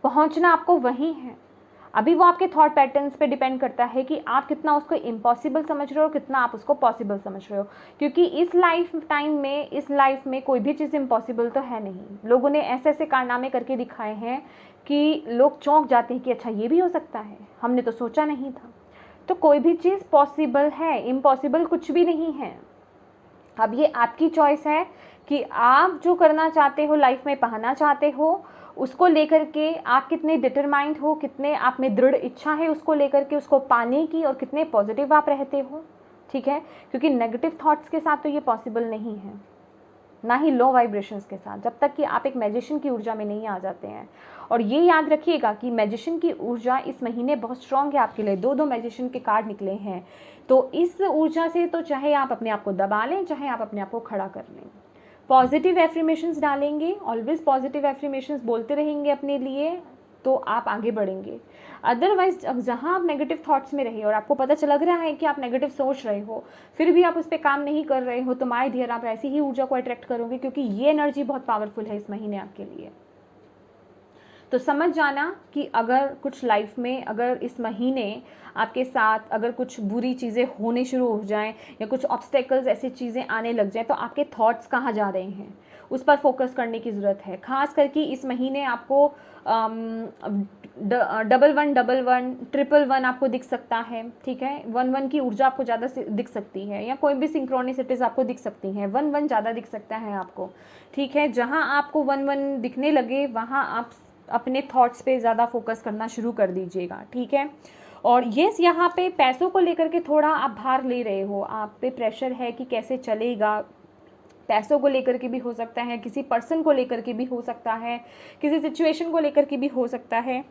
S1: पहुँचना आपको वहीं है। अभी वो आपके थॉट पैटर्न्स पे डिपेंड करता है कि आप कितना उसको इम्पॉसिबल समझ रहे हो, कितना आप उसको पॉसिबल समझ रहे हो। क्योंकि इस लाइफ टाइम में, इस लाइफ में कोई भी चीज़ इम्पॉसिबल तो है नहीं। लोगों ने ऐसे ऐसे कारनामे करके दिखाए हैं कि लोग चौंक जाते हैं कि अच्छा ये भी हो सकता है, हमने तो सोचा नहीं था। तो कोई भी चीज़ पॉसिबल है, इम्पॉसिबल कुछ भी नहीं है। अब ये आपकी चॉइस है कि आप जो करना चाहते हो, लाइफ में पाना चाहते हो, उसको लेकर के आप कितने डिटरमाइंड हो, कितने आप में दृढ़ इच्छा है उसको लेकर के, उसको पाने की, और कितने पॉजिटिव आप रहते हो, ठीक है? क्योंकि नेगेटिव थॉट्स के साथ तो ये पॉसिबल नहीं है, ना ही लो वाइब्रेशंस के साथ, जब तक कि आप एक मैजिशियन की ऊर्जा में नहीं आ जाते हैं। और ये याद रखिएगा कि मैजिशियन की ऊर्जा इस महीने बहुत स्ट्रांग है आपके लिए। 2 मैजिशियन के कार्ड निकले हैं, तो इस ऊर्जा से तो चाहे आप अपने आप को दबा लें, चाहे आप अपने आप को खड़ा कर लें। पॉजिटिव एफर्मेशंस डालेंगे, ऑलवेज पॉजिटिव एफर्मेशंस बोलते रहेंगे अपने लिए, तो आप आगे बढ़ेंगे। अदरवाइज जहाँ आप नेगेटिव थॉट्स में रहे और आपको पता लग रहा है कि आप नेगेटिव सोच रहे हो, फिर भी आप उस पर काम नहीं कर रहे हो, तो माय डियर आप ऐसी ही ऊर्जा को अट्रैक्ट करोगे, क्योंकि ये एनर्जी बहुत पावरफुल है इस महीने आपके लिए। तो समझ जाना कि अगर कुछ लाइफ में, अगर इस महीने आपके साथ अगर कुछ बुरी चीज़ें होने शुरू हो जाएं, या कुछ ऑब्स्टेकल्स, ऐसी चीज़ें आने लग जाएं, तो आपके थॉट्स कहाँ जा रहे हैं, उस पर फोकस करने की ज़रूरत है। खास करके इस महीने आपको 1111, 111 आपको दिख सकता है, ठीक है? 11 की ऊर्जा आपको ज़्यादा दिख सकती है, या कोई भी सिंक्रोनिसिटीज़ आपको दिख सकती हैं। 11 ज़्यादा दिख सकता है आपको, ठीक है? जहाँ आपको 11 दिखने लगे, वहाँ आप अपने थॉट्स पे ज़्यादा फोकस करना शुरू कर दीजिएगा, ठीक है? और येस, यहाँ पे पैसों को लेकर के थोड़ा आप भार ले रहे हो, आप पे प्रेशर है कि कैसे चलेगा। पैसों को लेकर के भी हो सकता है, किसी पर्सन को लेकर के भी हो सकता है, किसी सिचुएशन को लेकर के भी हो सकता है।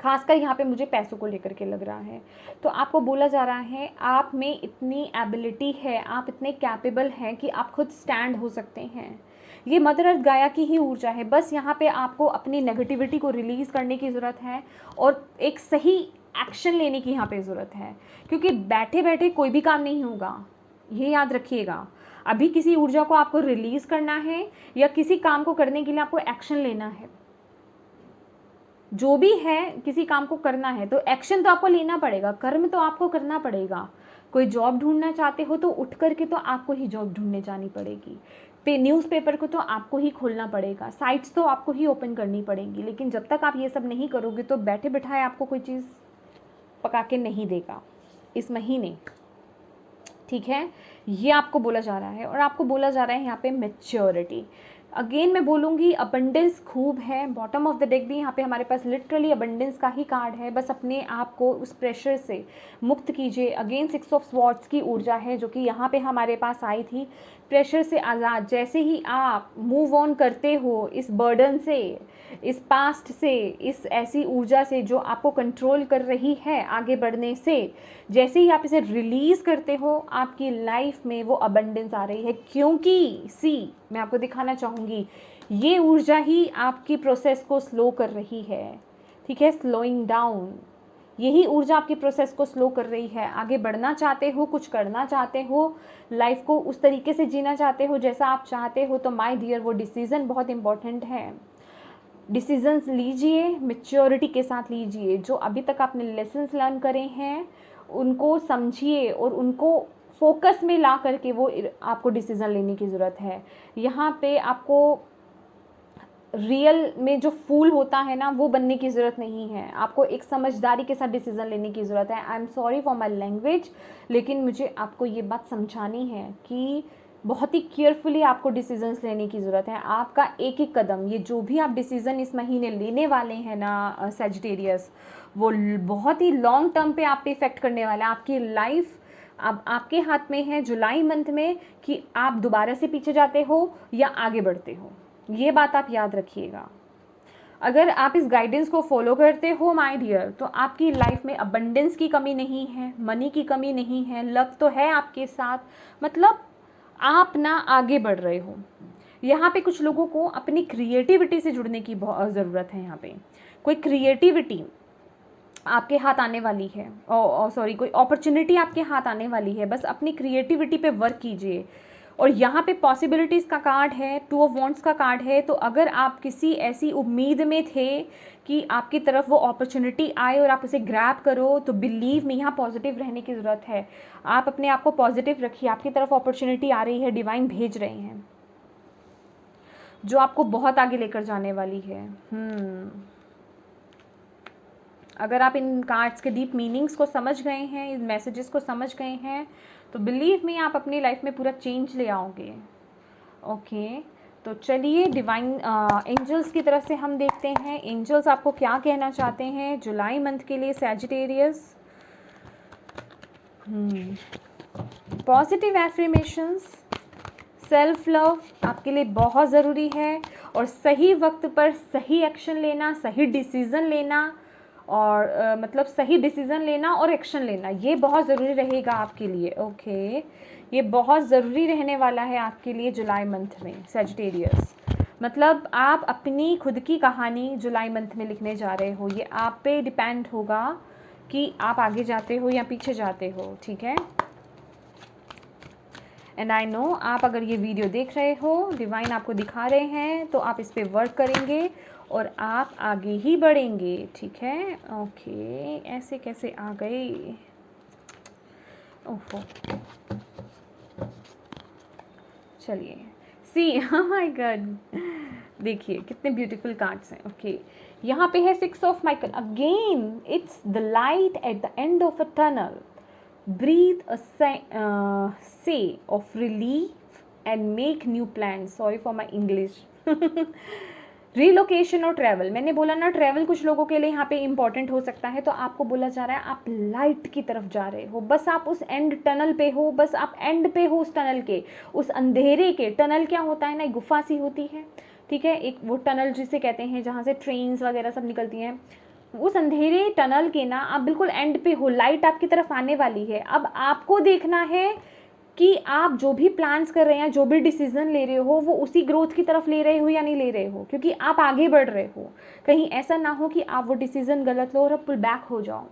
S1: खासकर यहाँ पे मुझे पैसों को लेकर के लग रहा है। तो आपको बोला जा रहा है, आप में इतनी एबिलिटी है, आप इतने कैपेबल हैं कि आप खुद स्टैंड हो सकते हैं। ये मदर अर्थ गाया की ही ऊर्जा है। बस यहाँ पे आपको अपनी नेगेटिविटी को रिलीज़ करने की ज़रूरत है, और एक सही एक्शन लेने की यहाँ पे ज़रूरत है, क्योंकि बैठे बैठे कोई भी काम नहीं होगा, ये याद रखिएगा। अभी किसी ऊर्जा को आपको रिलीज़ करना है, या किसी काम को करने के लिए आपको एक्शन लेना है। जो भी है, किसी काम को करना है तो एक्शन तो आपको लेना पड़ेगा, कर्म तो आपको करना पड़ेगा। कोई जॉब ढूंढना चाहते हो तो उठ करके तो आपको ही जॉब ढूंढने जानी पड़ेगी। न्यूज़पेपर को तो आपको ही खोलना पड़ेगा, साइट्स तो आपको ही ओपन करनी पड़ेंगी। लेकिन जब तक आप ये सब नहीं करोगे तो बैठे बिठाए आपको कोई चीज़ पका के नहीं देगा इस महीने, ठीक है? ये आपको बोला जा रहा है। और आपको बोला जा रहा है यहाँ पे मैच्योरिटी। अगेन मैं बोलूँगी, अबंडेंस खूब है। बॉटम ऑफ द डेक भी यहाँ पे हमारे पास लिटरली अबंडेंस का ही कार्ड है। बस अपने आप को उस प्रेशर से मुक्त कीजिए। अगेन 6 ऑफ स्वॉर्ड्स की ऊर्जा है जो कि यहाँ पे हमारे पास आई थी। प्रेशर से आज़ाद। जैसे ही आप मूव ऑन करते हो इस बर्डन से, इस पास्ट से, इस ऐसी ऊर्जा से जो आपको कंट्रोल कर रही है आगे बढ़ने से, जैसे ही आप इसे रिलीज़ करते हो, आपकी लाइफ में वो अबंडेंस आ रही है। क्योंकि मैं आपको दिखाना चाहूँगी, ये ऊर्जा ही आपकी प्रोसेस को स्लो कर रही है, ठीक है? स्लोइंग डाउन, यही ऊर्जा आपकी प्रोसेस को स्लो कर रही है। आगे बढ़ना चाहते हो, कुछ करना चाहते हो, लाइफ को उस तरीके से जीना चाहते हो जैसा आप चाहते हो, तो माय डियर वो डिसीज़न बहुत इम्पॉर्टेंट है। डिसीजंस लीजिए, मैच्योरिटी के साथ लीजिए। जो अभी तक आपने लेसन्स लर्न करे हैं उनको समझिए और उनको फोकस में ला करके वो आपको डिसीज़न लेने की ज़रूरत है। यहाँ पे आपको रियल में जो फूल होता है ना वो बनने की ज़रूरत नहीं है, आपको एक समझदारी के साथ डिसीज़न लेने की ज़रूरत है। I am sorry for my language, लेकिन मुझे आपको ये बात समझानी है कि बहुत ही केयरफुली आपको डिसीजंस लेने की ज़रूरत है। आपका एक एक कदम, ये जो भी आप डिसीज़न इस महीने लेने वाले हैं ना सेजिटेरियस, वो बहुत ही लॉन्ग टर्म पे आप पे इफ़ेक्ट करने वाला है। आपकी लाइफ अब आपके हाथ में है जुलाई मंथ में कि आप दोबारा से पीछे जाते हो या आगे बढ़ते हो। ये बात आप याद रखिएगा। अगर आप इस गाइडेंस को फॉलो करते हो माय डियर, तो आपकी लाइफ में अबंडेंस की कमी नहीं है, मनी की कमी नहीं है, लक तो है आपके साथ, मतलब आप ना आगे बढ़ रहे हो। यहाँ पे कुछ लोगों को अपनी क्रिएटिविटी से जुड़ने की बहुत ज़रूरत है। यहाँ पे कोई क्रिएटिविटी आपके हाथ आने वाली है, सॉरी कोई अपॉर्चुनिटी आपके हाथ आने वाली है, बस अपनी क्रिएटिविटी पे वर्क कीजिए। और यहाँ पे पॉसिबिलिटीज़ का कार्ड है, 2 ऑफ वॉन्ड्स का कार्ड है। तो अगर आप किसी ऐसी उम्मीद में थे कि आपकी तरफ वो अपॉर्चुनिटी आए और आप उसे ग्रैब करो, तो बिलीव मी यहाँ पॉजिटिव रहने की ज़रूरत है। आप अपने आप को पॉजिटिव रखिए, आपकी तरफ अपॉर्चुनिटी आ रही है, डिवाइन भेज रहे हैं जो आपको बहुत आगे लेकर जाने वाली है। अगर आप इन कार्ड्स के डीप मीनिंग्स को समझ गए हैं, इन मैसेजेस को समझ गए हैं, तो बिलीव मी आप अपनी लाइफ में पूरा चेंज ले आओगे। ओके, तो चलिए डिवाइन एंजल्स की तरफ से हम देखते हैं एंजल्स आपको क्या कहना चाहते हैं जुलाई मंथ के लिए Sagittarius. Positive affirmations, self love आपके लिए बहुत ज़रूरी है, और सही वक्त पर सही एक्शन लेना, सही डिसीज़न लेना, और मतलब सही डिसीज़न लेना और एक्शन लेना, ये बहुत ज़रूरी रहेगा आपके लिए। ओके, ये बहुत ज़रूरी रहने वाला है आपके लिए जुलाई मंथ में सैजिटेरियस। मतलब आप अपनी खुद की कहानी जुलाई मंथ में लिखने जा रहे हो। ये आप पे डिपेंड होगा कि आप आगे जाते हो या पीछे जाते हो, ठीक है। एंड आई नो आप अगर ये वीडियो देख रहे हो, डिवाइन आपको दिखा रहे हैं, तो आप इस पर वर्क करेंगे और आप आगे ही बढ़ेंगे, ठीक है। ओके, ऐसे कैसे आ गए, ओहो, चलिए सी, oh माय गॉड, देखिए कितने ब्यूटीफुल कार्ड्स हैं। ओके, यहाँ पे है 6 of Michael again, it's the light at the end of a tunnel, breathe a say of relief and make new plans. Sorry for my English. Relocation और travel, मैंने बोला ना ट्रैवल कुछ लोगों के लिए यहाँ पे इंपॉर्टेंट हो सकता है, तो आपको बोला जा रहा है आप लाइट की तरफ जा रहे हो, बस आप उस एंड टनल पे हो, बस आप एंड पे हो उस टनल के, उस अंधेरे के। टनल क्या होता है ना, एक गुफा सी होती है, ठीक है, एक वो टनल जिसे कहते हैं जहाँ से ट्रेन्स वगैरह सब निकलती हैं, उस अंधेरे टनल के ना आप बिल्कुल एंड पे हो, लाइट आपकी तरफ आने वाली है। अब आपको देखना है कि आप जो भी प्लान्स कर रहे हैं, जो भी डिसीजन ले रहे हो, वो उसी ग्रोथ की तरफ ले रहे हो या नहीं ले रहे हो, क्योंकि आप आगे बढ़ रहे हो। कहीं ऐसा ना हो कि आप वो डिसीजन गलत लो और पुल बैक हो जाओ।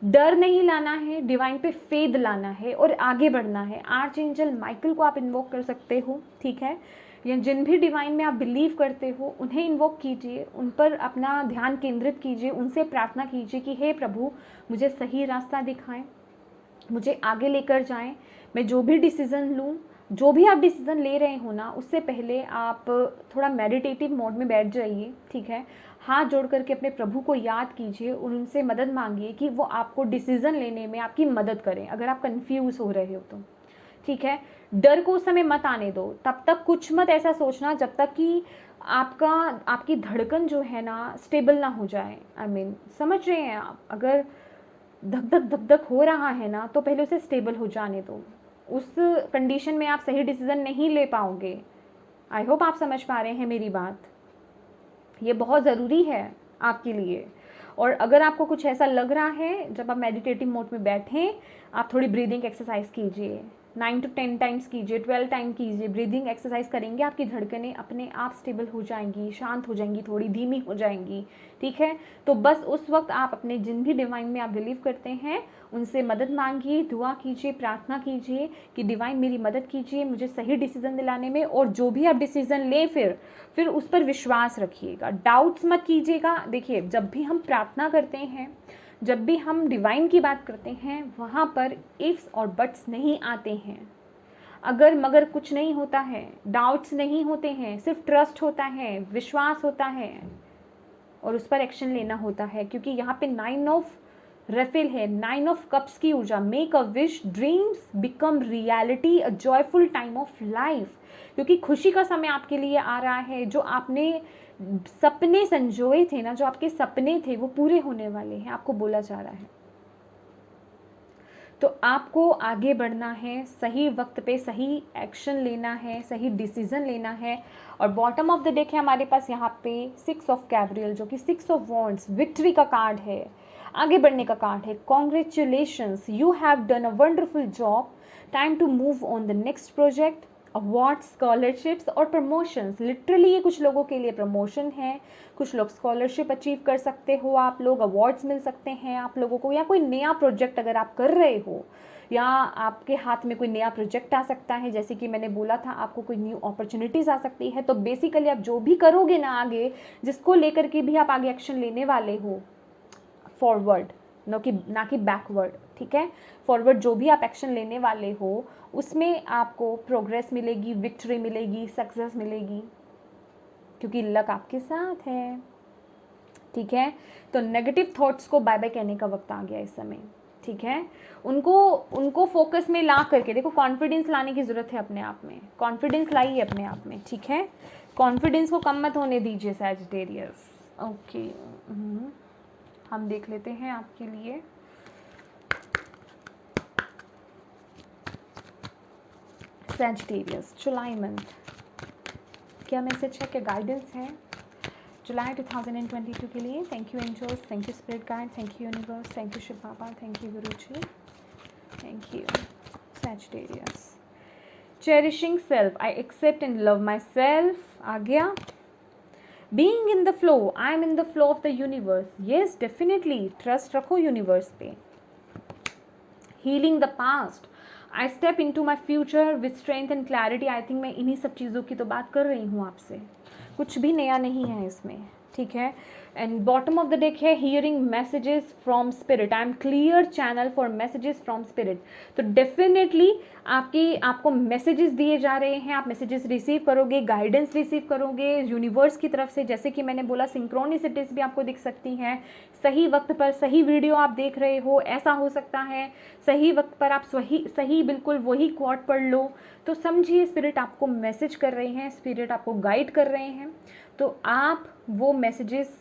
S1: डर नहीं लाना है, डिवाइन पे फेथ लाना है और आगे बढ़ना है। आर्च एंजल माइकल को आप इन्वोक कर सकते हो, ठीक है, या जिन भी डिवाइन में आप बिलीव करते हो उन्हें इन्वोक कीजिए, उन पर अपना ध्यान केंद्रित कीजिए, उनसे प्रार्थना कीजिए कि हे प्रभु मुझे सही रास्ता दिखाएं, मुझे आगे लेकर जाएं, मैं जो भी डिसीज़न लूँ, जो भी आप डिसीज़न ले रहे हो ना, उससे पहले आप थोड़ा मेडिटेटिव मोड में बैठ जाइए, ठीक है। हाथ जोड़ करके अपने प्रभु को याद कीजिए और उनसे मदद मांगिए कि वो आपको डिसीज़न लेने में आपकी मदद करें, अगर आप कंफ्यूज हो रहे हो तो, ठीक है। डर को उस समय मत आने दो, तब तक कुछ मत ऐसा सोचना जब तक कि आपकी धड़कन जो है ना स्टेबल ना हो जाए। आई मीन समझ रहे हैं आप, अगर धक धक धक धक हो रहा है ना, तो पहले उसे स्टेबल हो जाने दो। उस कंडीशन में आप सही डिसीजन नहीं ले पाओगे। आई होप आप समझ पा रहे हैं मेरी बात, ये बहुत ज़रूरी है आपके लिए। और अगर आपको कुछ ऐसा लग रहा है, जब आप मेडिटेटिव मोड में बैठें, आप थोड़ी ब्रीदिंग एक्सरसाइज कीजिए, 9 to 10 टाइम्स कीजिए, 12 टाइम कीजिए। ब्रीदिंग एक्सरसाइज करेंगे, आपकी धड़कनें अपने आप स्टेबल हो जाएंगी, शांत हो जाएंगी, थोड़ी धीमी हो जाएंगी, ठीक है। तो बस उस वक्त आप अपने जिन भी डिवाइन में आप बिलीव करते हैं उनसे मदद मांगिए, दुआ कीजिए, प्रार्थना कीजिए कि डिवाइन मेरी मदद कीजिए मुझे सही डिसीजन दिलाने में। और जो भी आप डिसीजन लें फिर उस पर विश्वास रखिएगा, डाउट्स मत कीजिएगा। देखिए, जब भी हम प्रार्थना करते हैं, जब भी हम डिवाइन की बात करते हैं, वहाँ पर इफ्स और बट्स नहीं आते हैं, अगर मगर कुछ नहीं होता है, डाउट्स नहीं होते हैं, सिर्फ ट्रस्ट होता है, विश्वास होता है और उस पर एक्शन लेना होता है। क्योंकि यहाँ पे 9 ऑफ रेफिल है, 9 ऑफ कप्स की ऊर्जा, make a wish, dreams become reality, a joyful time of life. क्योंकि खुशी का समय आपके लिए आ रहा है, जो आपने सपने संजोए थे ना, जो आपके सपने थे वो पूरे होने वाले हैं, आपको बोला जा रहा है। तो आपको आगे बढ़ना है, सही वक्त पे सही एक्शन लेना है, सही डिसीजन लेना है। और बॉटम ऑफ द डेक है हमारे पास यहाँ पे 6 ऑफ कैब्रियल, जो कि 6 ऑफ वॉन्ड्स, विक्ट्री का कार्ड है, आगे बढ़ने का कार्ड है। Congratulations, you have done a wonderful job, time to move on the next project. Awards, scholarships और प्रमोशंस, लिटरली ये कुछ लोगों के लिए प्रमोशन है, कुछ लोग स्कॉलरशिप अचीव कर सकते हो, आप लोग अवार्ड्स मिल सकते हैं आप लोगों को, या कोई नया प्रोजेक्ट अगर आप कर रहे हो, या आपके हाथ में कोई नया प्रोजेक्ट आ सकता है। जैसे कि मैंने बोला था, आपको कोई न्यू अपॉर्चुनिटीज़ आ सकती है। तो बेसिकली आप जो भी करोगे ना आगे, जिसको लेकर के भी आप आगे एक्शन लेने वाले हो, फॉरवर्ड ना कि बैकवर्ड, ठीक है। फॉरवर्ड जो भी आप एक्शन लेने वाले हो उसमें आपको प्रोग्रेस मिलेगी, विक्ट्री मिलेगी, सक्सेस मिलेगी, क्योंकि लक आपके साथ है, ठीक है। तो नेगेटिव थॉट्स को बाय बाय कहने का वक्त आ गया इस समय, ठीक है। उनको फोकस में ला करके देखो, कॉन्फिडेंस लाने की ज़रूरत है अपने आप में, कॉन्फिडेंस लाइए अपने आप में, ठीक है। कॉन्फिडेंस को कम मत होने दीजिए सैजिटेरियस। ओके, हम देख लेते हैं आपके लिए सैजिटेरियस जुलाई मंथ क्या मैसेज है, क्या गाइडेंस है जुलाई 2022 के लिए। Thank you angels, thank you spirit guide, thank you universe, thank you Shiv Baba, thank you Guruji, thank you. Sagittarius, cherishing self, I accept and love myself आ गया। Being in the flow, I am in the flow of the universe, yes definitely, trust रखो universe पे। Healing the past, I step into my future with strength and clarity. I think मैं इन्हीं सब चीज़ों की तो बात कर रही हूँ आपसे, कुछ भी नया नहीं है इसमें, ठीक है। And bottom of the deck है hearing messages from spirit, I am clear channel for messages from spirit. तो डेफिनेटली आपको मैसेजेस दिए जा रहे हैं, आप मैसेजेस रिसीव करोगे, गाइडेंस रिसीव करोगे यूनिवर्स की तरफ से। जैसे कि मैंने बोला, सिंक्रोनिसिटीज भी आपको दिख सकती हैं, सही वक्त पर सही वीडियो आप देख रहे हो, ऐसा हो सकता है सही वक्त पर आप सही बिल्कुल वही क्वाट पढ़ लो। तो समझिए स्पिरिट आपको मैसेज कर रहे हैं, स्पिरिट आपको गाइड कर रहे हैं, तो आप वो मैसेजेस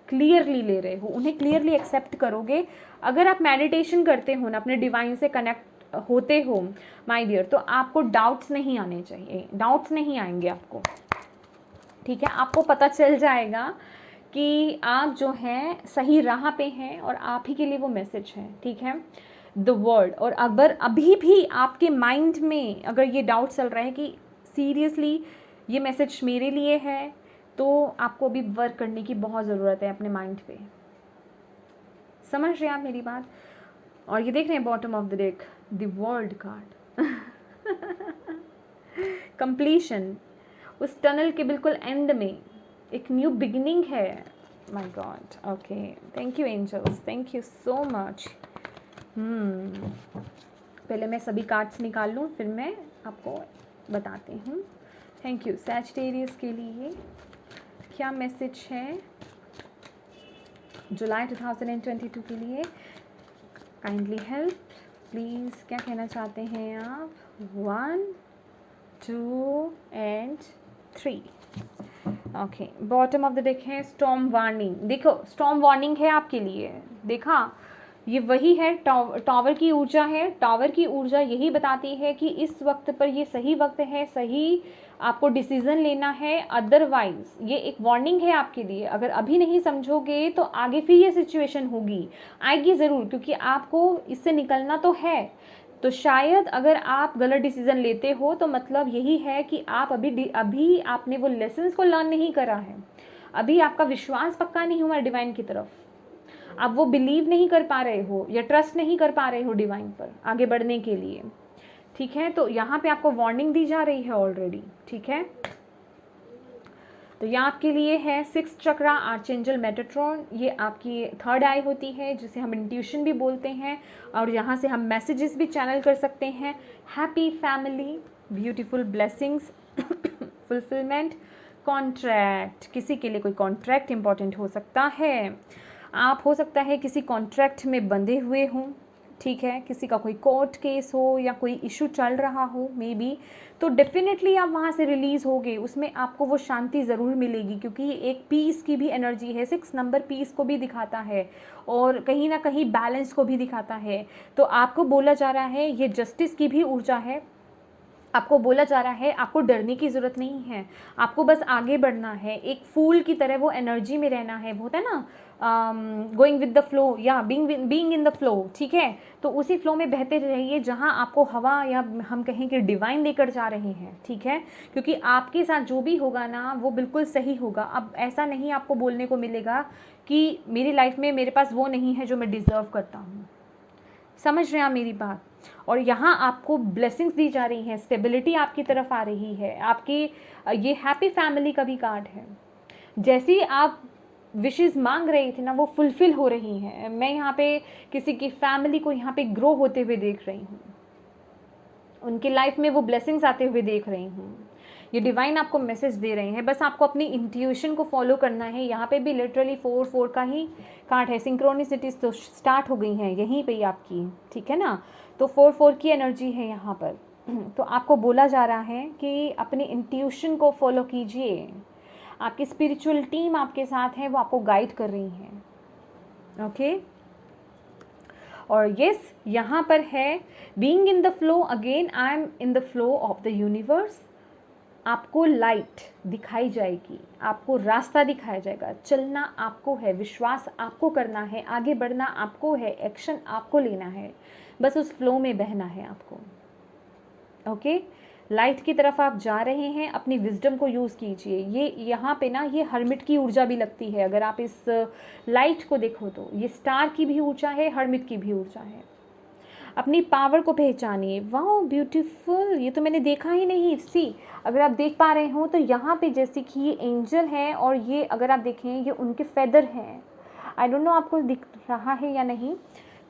S1: क्लियरली ले रहे हो, उन्हें क्लियरली एक्सेप्ट करोगे। अगर आप मेडिटेशन करते हो ना, अपने डिवाइन से कनेक्ट होते हो माय डियर, तो आपको डाउट्स नहीं आने चाहिए, डाउट्स नहीं आएंगे आपको, ठीक है। आपको पता चल जाएगा कि आप जो हैं सही राह पे हैं और आप ही के लिए वो मैसेज है, ठीक है। द वर्ड, और अगर अभी भी आपके माइंड में अगर ये डाउट चल रहा है कि सीरियसली ये मैसेज मेरे लिए है, तो आपको अभी वर्क करने की बहुत ज़रूरत है अपने माइंड पे। समझ रहे हैं आप मेरी बात। और ये देख रहे हैं bottom of the deck, the world card, completion, उस टनल के बिल्कुल एंड में एक न्यू बिगिनिंग है। My god, okay, thank you angels, thank you so much. पहले मैं सभी कार्ड्स निकाल लूँ, फिर मैं आपको बताती हूँ। Thank you. सैजिटेरियस के लिए क्या मैसेज है जुलाई 2022 के लिए, काइंडली हेल्प प्लीज़। क्या कहना चाहते हैं आप? 1 2 and 3। Okay, bottom of the deck है स्टॉर्म वार्निंग। देखो, स्टॉर्म वार्निंग है आपके लिए, देखा ये वही है, टावर की ऊर्जा है। टावर की ऊर्जा यही बताती है कि इस वक्त पर ये सही वक्त है, सही आपको डिसीजन लेना है। अदरवाइज ये एक वार्निंग है आपके लिए, अगर अभी नहीं समझोगे तो आगे फिर ये सिचुएशन होगी, आएगी ज़रूर, क्योंकि आपको इससे निकलना तो है। तो शायद अगर आप गलत डिसीजन लेते हो तो मतलब यही है कि आप अभी आपने वो लेसन्स को लर्न नहीं करा है, अभी आपका विश्वास पक्का नहीं हुआ डिवाइन की तरफ, आप वो बिलीव नहीं कर पा रहे हो या ट्रस्ट नहीं कर पा रहे हो डिवाइन पर आगे बढ़ने के लिए। ठीक है, तो यहाँ पे आपको वार्निंग दी जा रही है ऑलरेडी। ठीक है, तो ये आपके लिए है 6th चक्रा आर्चेंजल मेटाट्रॉन। ये आपकी 3rd आई होती है जिसे हम इंट्यूशन भी बोलते हैं, और यहाँ से हम मैसेजेस भी चैनल कर सकते हैं। Happy family, beautiful blessings, fulfilment, contract, किसी के लिए कोई कॉन्ट्रैक्ट इंपॉर्टेंट हो सकता है। आप हो सकता है किसी कॉन्ट्रैक्ट में बंधे हुए हों। ठीक है, किसी का कोई कोर्ट केस हो या कोई इशू चल रहा हो मे बी, तो डेफिनेटली आप वहाँ से रिलीज़ होगे, उसमें आपको वो शांति ज़रूर मिलेगी, क्योंकि ये एक पीस की भी एनर्जी है। 6 नंबर पीस को भी दिखाता है और कहीं ना कहीं बैलेंस को भी दिखाता है। तो आपको बोला जा रहा है, ये जस्टिस की भी ऊर्जा है। आपको बोला जा रहा है आपको डरने की ज़रूरत नहीं है, आपको बस आगे बढ़ना है, एक फूल की तरह वो एनर्जी में रहना है। वो होता है ना गोइंग विद द फ्लो या बीइंग इन द फ्लो। ठीक है, तो उसी फ्लो में बहते रहिए जहाँ आपको हवा या हम कहें कि डिवाइन लेकर जा रहे हैं। ठीक है, क्योंकि आपके साथ जो भी होगा ना वो बिल्कुल सही होगा। अब ऐसा नहीं आपको बोलने को मिलेगा कि मेरी लाइफ में मेरे पास वो नहीं है जो मैं डिज़र्व करता हूँ। समझ रहे हैं आप मेरी बात? और यहाँ आपको ब्लेसिंग्स दी जा रही हैं, स्टेबिलिटी आपकी तरफ आ रही है। आपकी ये हैप्पी फैमिली का भी कार्ड है। जैसे ही आप विशेस मांग रही थी ना वो फुलफिल हो रही हैं। मैं यहाँ पे किसी की फैमिली को यहाँ पे ग्रो होते हुए देख रही हूँ, उनकी लाइफ में वो ब्लेसिंग्स आते हुए देख रही हूँ। ये डिवाइन आपको मैसेज दे रहे हैं, बस आपको अपनी इंट्यूशन को फॉलो करना है। यहाँ पे भी लिटरली 4 का ही कार्ड है। सिंक्रोनिसिटीज तो स्टार्ट हो गई हैं यहीं पे ही आपकी। ठीक है ना, तो 4 की एनर्जी है यहाँ पर। तो आपको बोला जा रहा है कि अपनी इंट्यूशन को फॉलो कीजिए। आपकी स्पिरिचुअल टीम आपके साथ है, वो आपको गाइड कर रही हैं। ओके, और यस यहाँ पर है being in the flow. Again I am in the flow of the universe. आपको लाइट दिखाई जाएगी, आपको रास्ता दिखाया जाएगा। चलना आपको है, विश्वास आपको करना है, आगे बढ़ना आपको है, एक्शन आपको लेना है, बस उस फ्लो में बहना है आपको। ओके, लाइट की तरफ आप जा रहे हैं, अपनी विजडम को यूज़ कीजिए। ये यहाँ पे ना ये हर्मिट की ऊर्जा भी लगती है। अगर आप इस लाइट को देखो तो ये स्टार की भी ऊर्जा है, हर्मिट की भी ऊर्जा है। अपनी पावर को पहचानिए। वाओ ब्यूटीफुल, ये तो मैंने देखा ही नहीं। सी, अगर आप देख पा रहे हो तो यहाँ पे जैसे कि ये एंजल है और ये अगर आप देखें ये उनके फेदर हैं। आई डोंट नो आपको दिख रहा है या नहीं।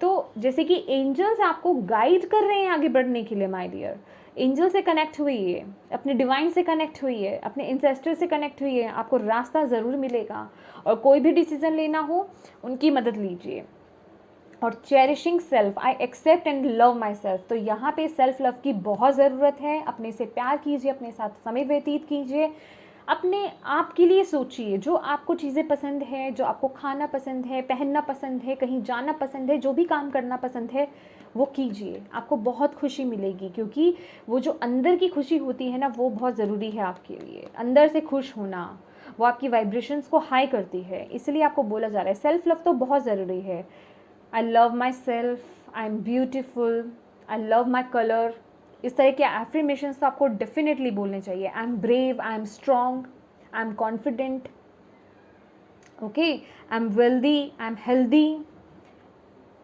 S1: तो जैसे कि एंजल्स आपको गाइड कर रहे हैं आगे बढ़ने के लिए। माय डियर, एंजल से कनेक्ट हुई है, अपने डिवाइन से कनेक्ट हुई है, अपने इंसेस्टर से कनेक्ट हुई है। आपको रास्ता ज़रूर मिलेगा, और कोई भी डिसीजन लेना हो उनकी मदद लीजिए। और cherishing self, I accept and love myself. तो यहाँ पे सेल्फ लव की बहुत ज़रूरत है। अपने से प्यार कीजिए, अपने साथ समय व्यतीत कीजिए, अपने आप के लिए सोचिए। जो आपको चीज़ें पसंद है, जो आपको खाना पसंद है, पहनना पसंद है, कहीं जाना पसंद है, जो भी काम करना पसंद है वो कीजिए। आपको बहुत खुशी मिलेगी, क्योंकि वो जो अंदर की खुशी होती है ना वो बहुत ज़रूरी है आपके लिए। अंदर से खुश होना वो आपकी वाइब्रेशंस को हाई करती है। इसलिए आपको बोला जा रहा है सेल्फ लव तो बहुत ज़रूरी है। I love my self, I am beautiful, I love my colour. इस तरह के एफर्मेशंस तो आपको डेफिनेटली बोलने चाहिए। I am brave, I am strong, I am confident, okay, I am wealthy, I am healthy,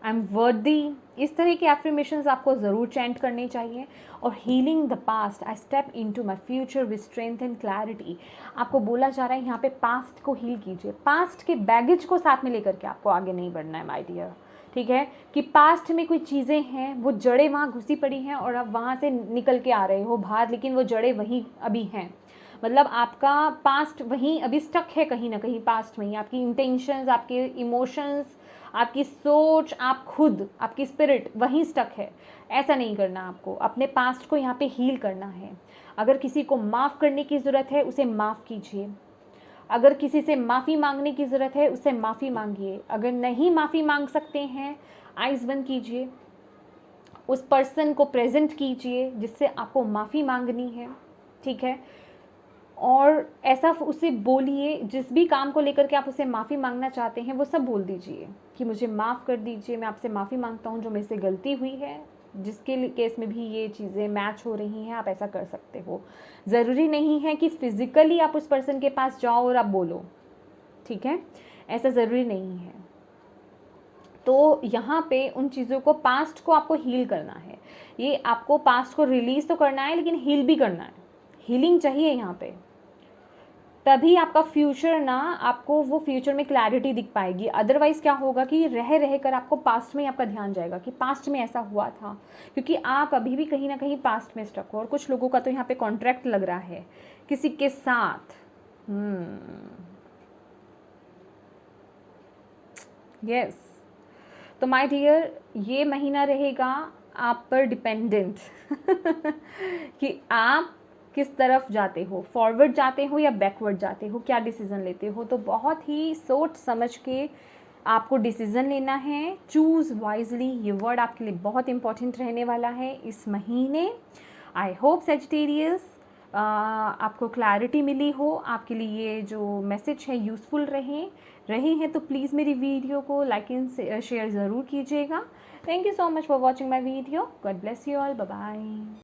S1: I am वर्दी। इस तरह के एफर्मेशंस आपको ज़रूर चैंट करने चाहिए। और healing the past, I step into my future with strength and clarity. आपको बोला जा रहा है यहाँ पे पास्ट को हील कीजिए। पास्ट के बैगेज को साथ में लेकर के आपको आगे नहीं बढ़ना है माय डियर। ठीक है, कि पास्ट में कोई चीज़ें हैं, वो जड़ें वहाँ घुसी पड़ी हैं और आप वहाँ से निकल के आ रहे हो बाहर, लेकिन वो जड़ें वहीं अभी हैं। मतलब आपका पास्ट वहीं अभी स्टक है कहीं ना कहीं पास्ट में ही। आपकी इंटेंशंस, आपके इमोशंस, आपकी सोच, आप खुद, आपकी स्पिरिट वहीं स्टक है। ऐसा नहीं करना आपको, अपने पास्ट को यहाँ पे हील करना है। अगर किसी को माफ़ करने की ज़रूरत है उसे माफ़ कीजिए। अगर किसी से माफ़ी मांगने की ज़रूरत है उससे माफ़ी मांगिए। अगर नहीं माफ़ी मांग सकते हैं, आइज़ बंद कीजिए, उस पर्सन को प्रेजेंट कीजिए जिससे आपको माफ़ी मांगनी है। ठीक है, और ऐसा उसे बोलिए, जिस भी काम को लेकर के आप उसे माफ़ी मांगना चाहते हैं वो सब बोल दीजिए कि मुझे माफ़ कर दीजिए, मैं आपसे माफ़ी मांगता हूँ जो मेरे से गलती हुई है, जिसके केस में भी ये चीज़ें मैच हो रही हैं आप ऐसा कर सकते हो। ज़रूरी नहीं है कि फ़िज़िकली आप उस पर्सन के पास जाओ और आप बोलो, ठीक है, ऐसा ज़रूरी नहीं है। तो यहाँ पे उन चीज़ों को, पास्ट को आपको हील करना है। ये आपको पास्ट को रिलीज़ तो करना है लेकिन हील भी करना है, हीलिंग चाहिए यहाँ पे, तभी आपका फ्यूचर ना, आपको वो फ्यूचर में क्लैरिटी दिख पाएगी। अदरवाइज़ क्या होगा कि रह रह कर आपको पास्ट में आपका ध्यान जाएगा कि पास्ट में ऐसा हुआ था, क्योंकि आप अभी भी कहीं ना कहीं पास्ट में स्टक हो। और कुछ लोगों का तो यहाँ पे कॉन्ट्रैक्ट लग रहा है किसी के साथ। यस, तो माय डियर, ये महीना रहेगा आप पर डिपेंडेंट कि आप किस तरफ जाते हो, फॉरवर्ड जाते हो या बैकवर्ड जाते हो, क्या डिसीज़न लेते हो। तो बहुत ही सोच समझ के आपको डिसीज़न लेना है। चूज़ वाइजली, ये वर्ड आपके लिए बहुत इंपॉर्टेंट रहने वाला है इस महीने। आई होप सेजिटेरियस आपको क्लैरिटी मिली हो, आपके लिए ये जो मैसेज है यूज़फुल रहे हैं तो प्लीज़ मेरी वीडियो को लाइक एंड शेयर ज़रूर कीजिएगा। Thank you so much for watching my video. God bless you all. Bye bye.